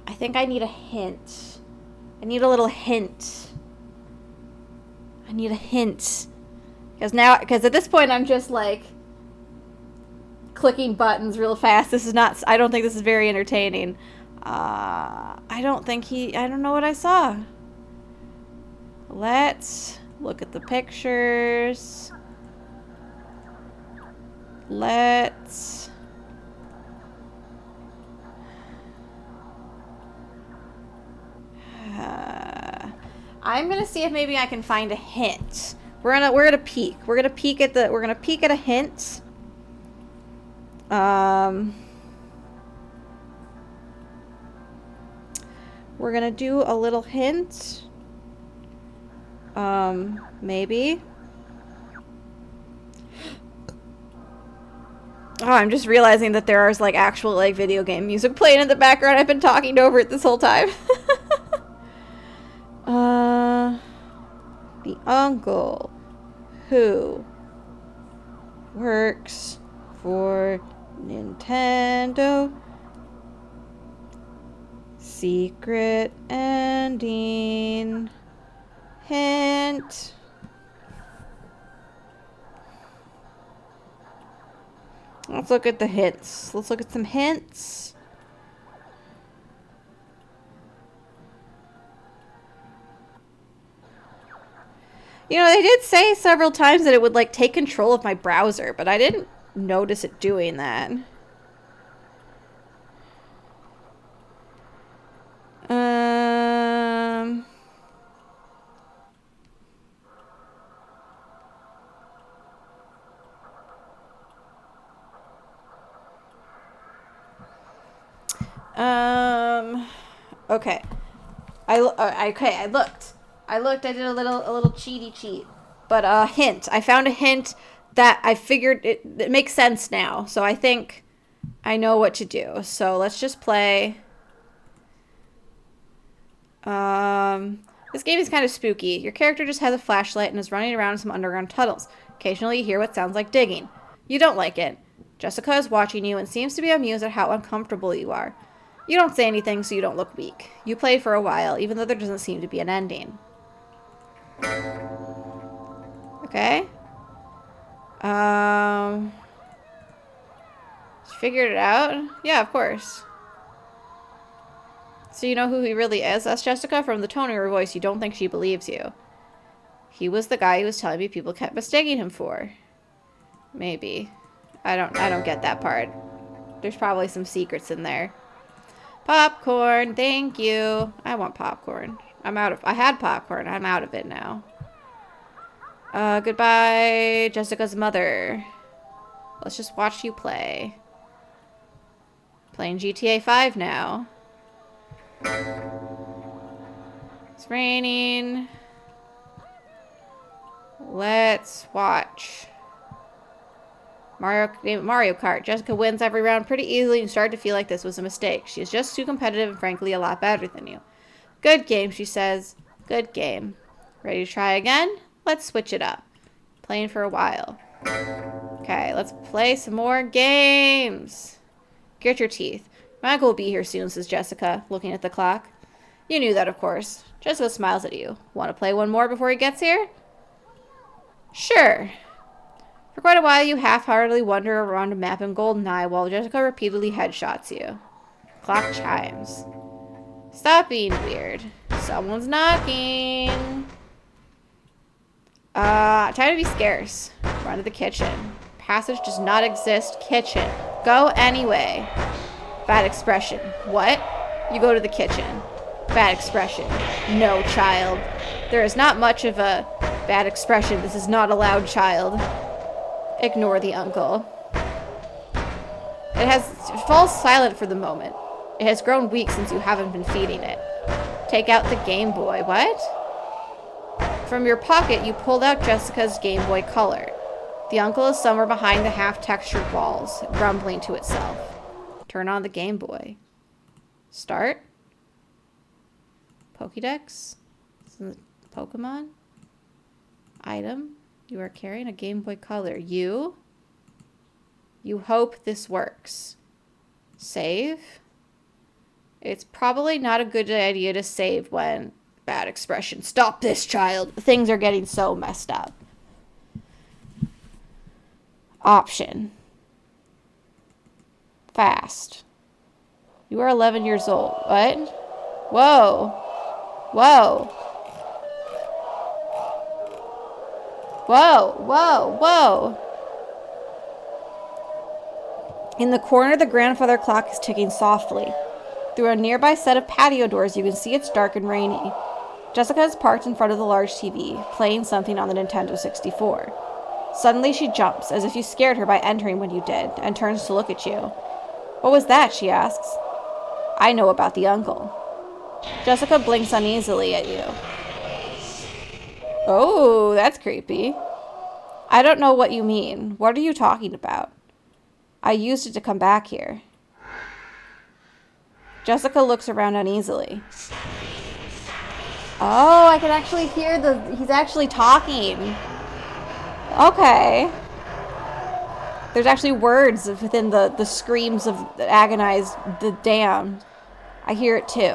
I think I need a hint. I need a little hint. I need a hint. Because at this point I'm just like clicking buttons real fast. This is not, I don't think this is very entertaining. I don't know what I saw. Let's look at the pictures. Let's... I'm gonna see if maybe I can find a hint. We're gonna peek. We're gonna peek at a hint. We're gonna do a little hint. Maybe. Oh, I'm just realizing that there is like actual like video game music playing in the background. I've been talking over it this whole time. The uncle who works for Nintendo. Secret ending. Hint. Let's look at the hints. Let's look at some hints. You know, they did say several times that it would, like, take control of my browser, but I didn't notice it doing that. Um... Okay. I looked. I did a little cheaty cheat. But a hint. I found a hint that I figured it makes sense now. So I think I know what to do. So let's just play. This game is kind of spooky. Your character just has a flashlight and is running around some underground tunnels. Occasionally you hear what sounds like digging. You don't like it. Jessica is watching you and seems to be amused at how uncomfortable you are. You don't say anything, so you don't look weak. You play for a while, even though there doesn't seem to be an ending. Okay. Figured it out? Yeah, of course. So you know who he really is? That's Jessica. From the tone of her voice, you don't think she believes you. He was the guy who was telling me people kept mistaking him for. Maybe. I don't get that part. There's probably some secrets in there. Popcorn, thank you. I want popcorn. I had popcorn. I'm out of it now. Goodbye, Jessica's mother. Let's just watch you play. Playing GTA 5 now. It's raining. Let's watch. Mario Kart. Jessica wins every round pretty easily and started to feel like this was a mistake. She is just too competitive and frankly a lot better than you. Good game, she says. Good game. Ready to try again? Let's switch it up. Playing for a while. Okay, let's play some more games. Get your teeth. Michael will be here soon, says Jessica, looking at the clock. You knew that, of course. Jessica smiles at you. Want to play one more before he gets here? Sure. For quite a while, you half-heartedly wander around a map in GoldenEye while Jessica repeatedly headshots you. Clock chimes. Stop being weird. Someone's knocking. Time to be scarce. Run to the kitchen. Passage does not exist. Kitchen. Go anyway. Bad expression. What? You go to the kitchen. Bad expression. No, child. There is not much of a bad expression. This is not allowed, child. Ignore the uncle. It falls silent for the moment. It has grown weak since you haven't been feeding it. Take out the Game Boy. What? From your pocket, you pulled out Jessica's Game Boy Color. The uncle is somewhere behind the half-textured walls, grumbling to itself. Turn on the Game Boy. Start. Pokédex. Pokemon. Item. You are carrying a Game Boy Color. You hope this works. Save. It's probably not a good idea to save when... Bad expression. Stop this, child. Things are getting so messed up. Option. Fast. You are 11 years old. What? Whoa. Whoa. Whoa. Whoa. Whoa. In the corner, the grandfather clock is ticking softly. Through a nearby set of patio doors, you can see it's dark and rainy. Jessica is parked in front of the large TV, playing something on the Nintendo 64. Suddenly she jumps, as if you scared her by entering when you did, and turns to look at you. What was that? She asks. I know about the uncle. Jessica blinks uneasily at you. Oh, that's creepy. I don't know what you mean. What are you talking about? I used it to come back here. Jessica looks around uneasily. Oh, I can actually hear he's actually talking. Okay. There's actually words within the screams of the agonized, the damned. I hear it too.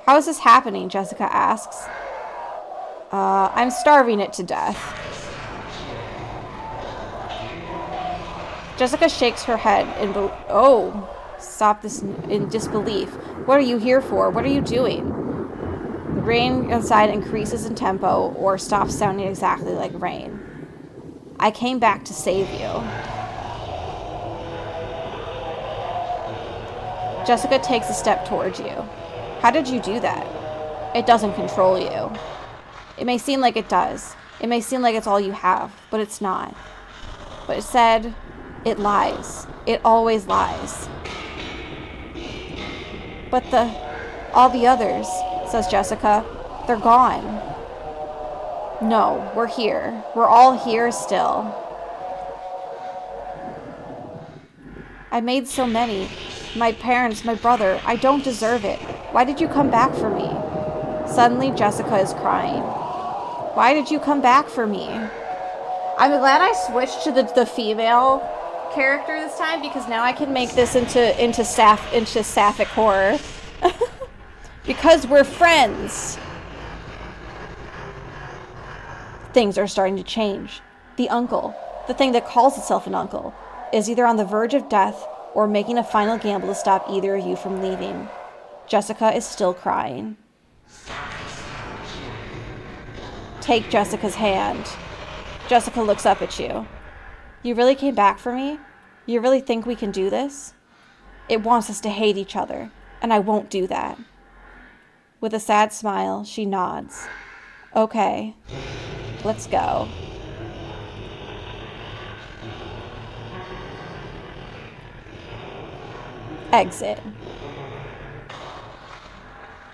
How is this happening? Jessica asks. I'm starving it to death. Jessica shakes her head stop this in disbelief. What are you here for? What are you doing? Rain outside increases in tempo or stops sounding exactly like rain. I came back to save you. Jessica takes a step towards you. How did you do that? It doesn't control you. It may seem like it does. It may seem like it's all you have, but it's not. But it said, it lies. It always lies. But all the others, says Jessica, they're gone. No, we're here. We're all here still. I made so many. My parents, my brother, I don't deserve it. Why did you come back for me? Suddenly, Jessica is crying. Why did you come back for me? I'm glad I switched to the female character this time, because now I can make this into sapphic horror. Because we're friends. Things are starting to change. The uncle, the thing that calls itself an uncle, is either on the verge of death or making a final gamble to stop either of you from leaving. Jessica is still crying. Take Jessica's hand. Jessica looks up at you. You really came back for me? You really think we can do this? It wants us to hate each other, and I won't do that. With a sad smile, she nods. Okay, let's go. Exit.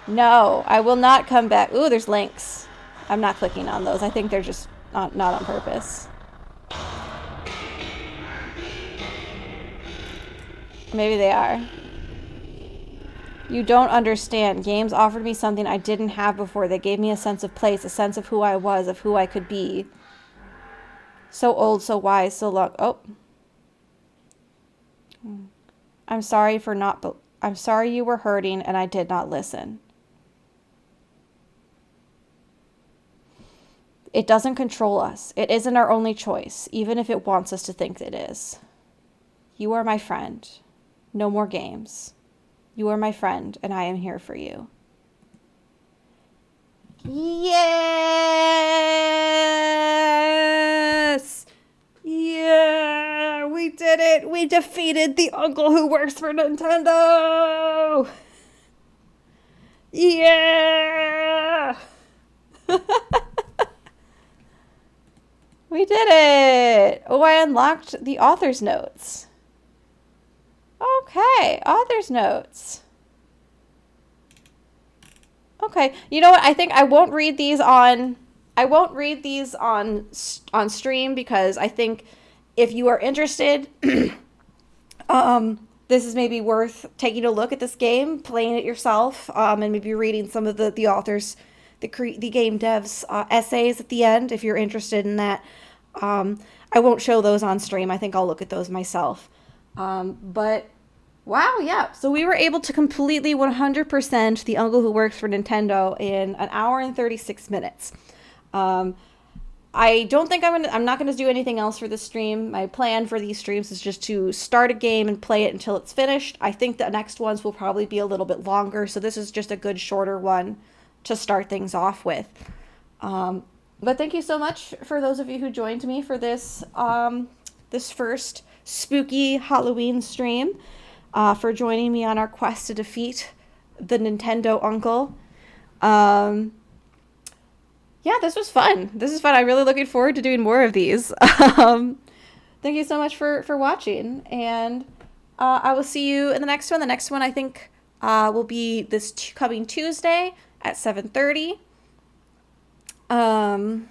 No, I will not come back. Ooh, there's links. I'm not clicking on those. I think they're just not on purpose. Maybe they are. You don't understand. Games offered me something I didn't have before. They gave me a sense of place, a sense of who I was, of who I could be. So old, so wise, so long. Oh. I'm sorry you were hurting and I did not listen. It doesn't control us. It isn't our only choice, even if it wants us to think it is. You are my friend. No more games. You are my friend, and I am here for you. Yes! Yeah! We did it! We defeated the uncle who works for Nintendo! Yeah! We did it! Oh, I unlocked the author's notes. Okay, author's notes. Okay, you know what? I think I won't read these on stream, because I think if you are interested, this is maybe worth taking a look at this game, playing it yourself, and maybe reading some of the authors, the game devs essays at the end if you're interested in that. I won't show those on stream. I think I'll look at those myself. But wow, yeah. So we were able to completely 100% The Uncle Who Works for Nintendo in an hour and 36 minutes. I don't think I'm not gonna do anything else for this stream. My plan for these streams is just to start a game and play it until it's finished. I think the next ones will probably be a little bit longer, so this is just a good shorter one to start things off with. But thank you so much for those of you who joined me for this this first spooky Halloween stream, for joining me on our quest to defeat the Nintendo uncle. Yeah, this was fun. I'm really looking forward to doing more of these. Thank you so much for watching, and I will see you in the next one. The next one, I think, will be this coming Tuesday at 7:30. So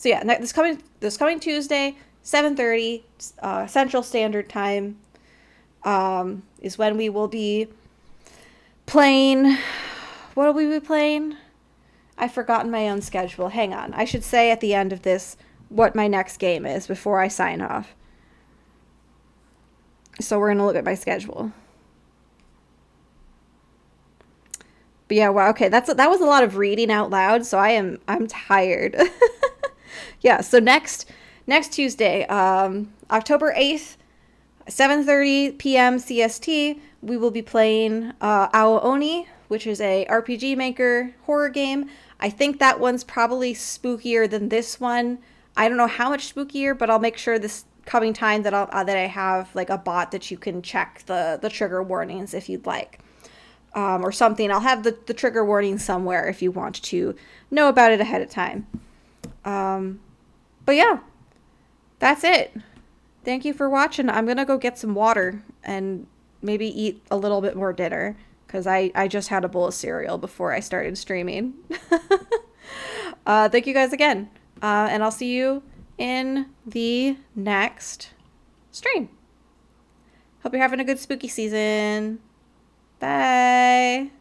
yeah, this coming Tuesday, 7:30 Central Standard Time, is when we will be playing. What will we be playing? I've forgotten my own schedule. Hang on. I should say at the end of this what my next game is before I sign off. So we're going to look at my schedule. But yeah, wow, okay. That was a lot of reading out loud, so I'm tired. Yeah, so next Tuesday, October 8th, 7:30 p.m. CST, we will be playing Ao Oni, which is a RPG Maker horror game. I think that one's probably spookier than this one. I don't know how much spookier, but I'll make sure this coming time that I have like a bot that you can check the trigger warnings if you'd like, or something. I'll have the trigger warning somewhere if you want to know about it ahead of time. But yeah, that's it. Thank you for watching. I'm gonna go get some water and maybe eat a little bit more dinner because I just had a bowl of cereal before I started streaming. Thank you guys again, and I'll see you in the next stream. Hope you're having a good spooky season. Bye.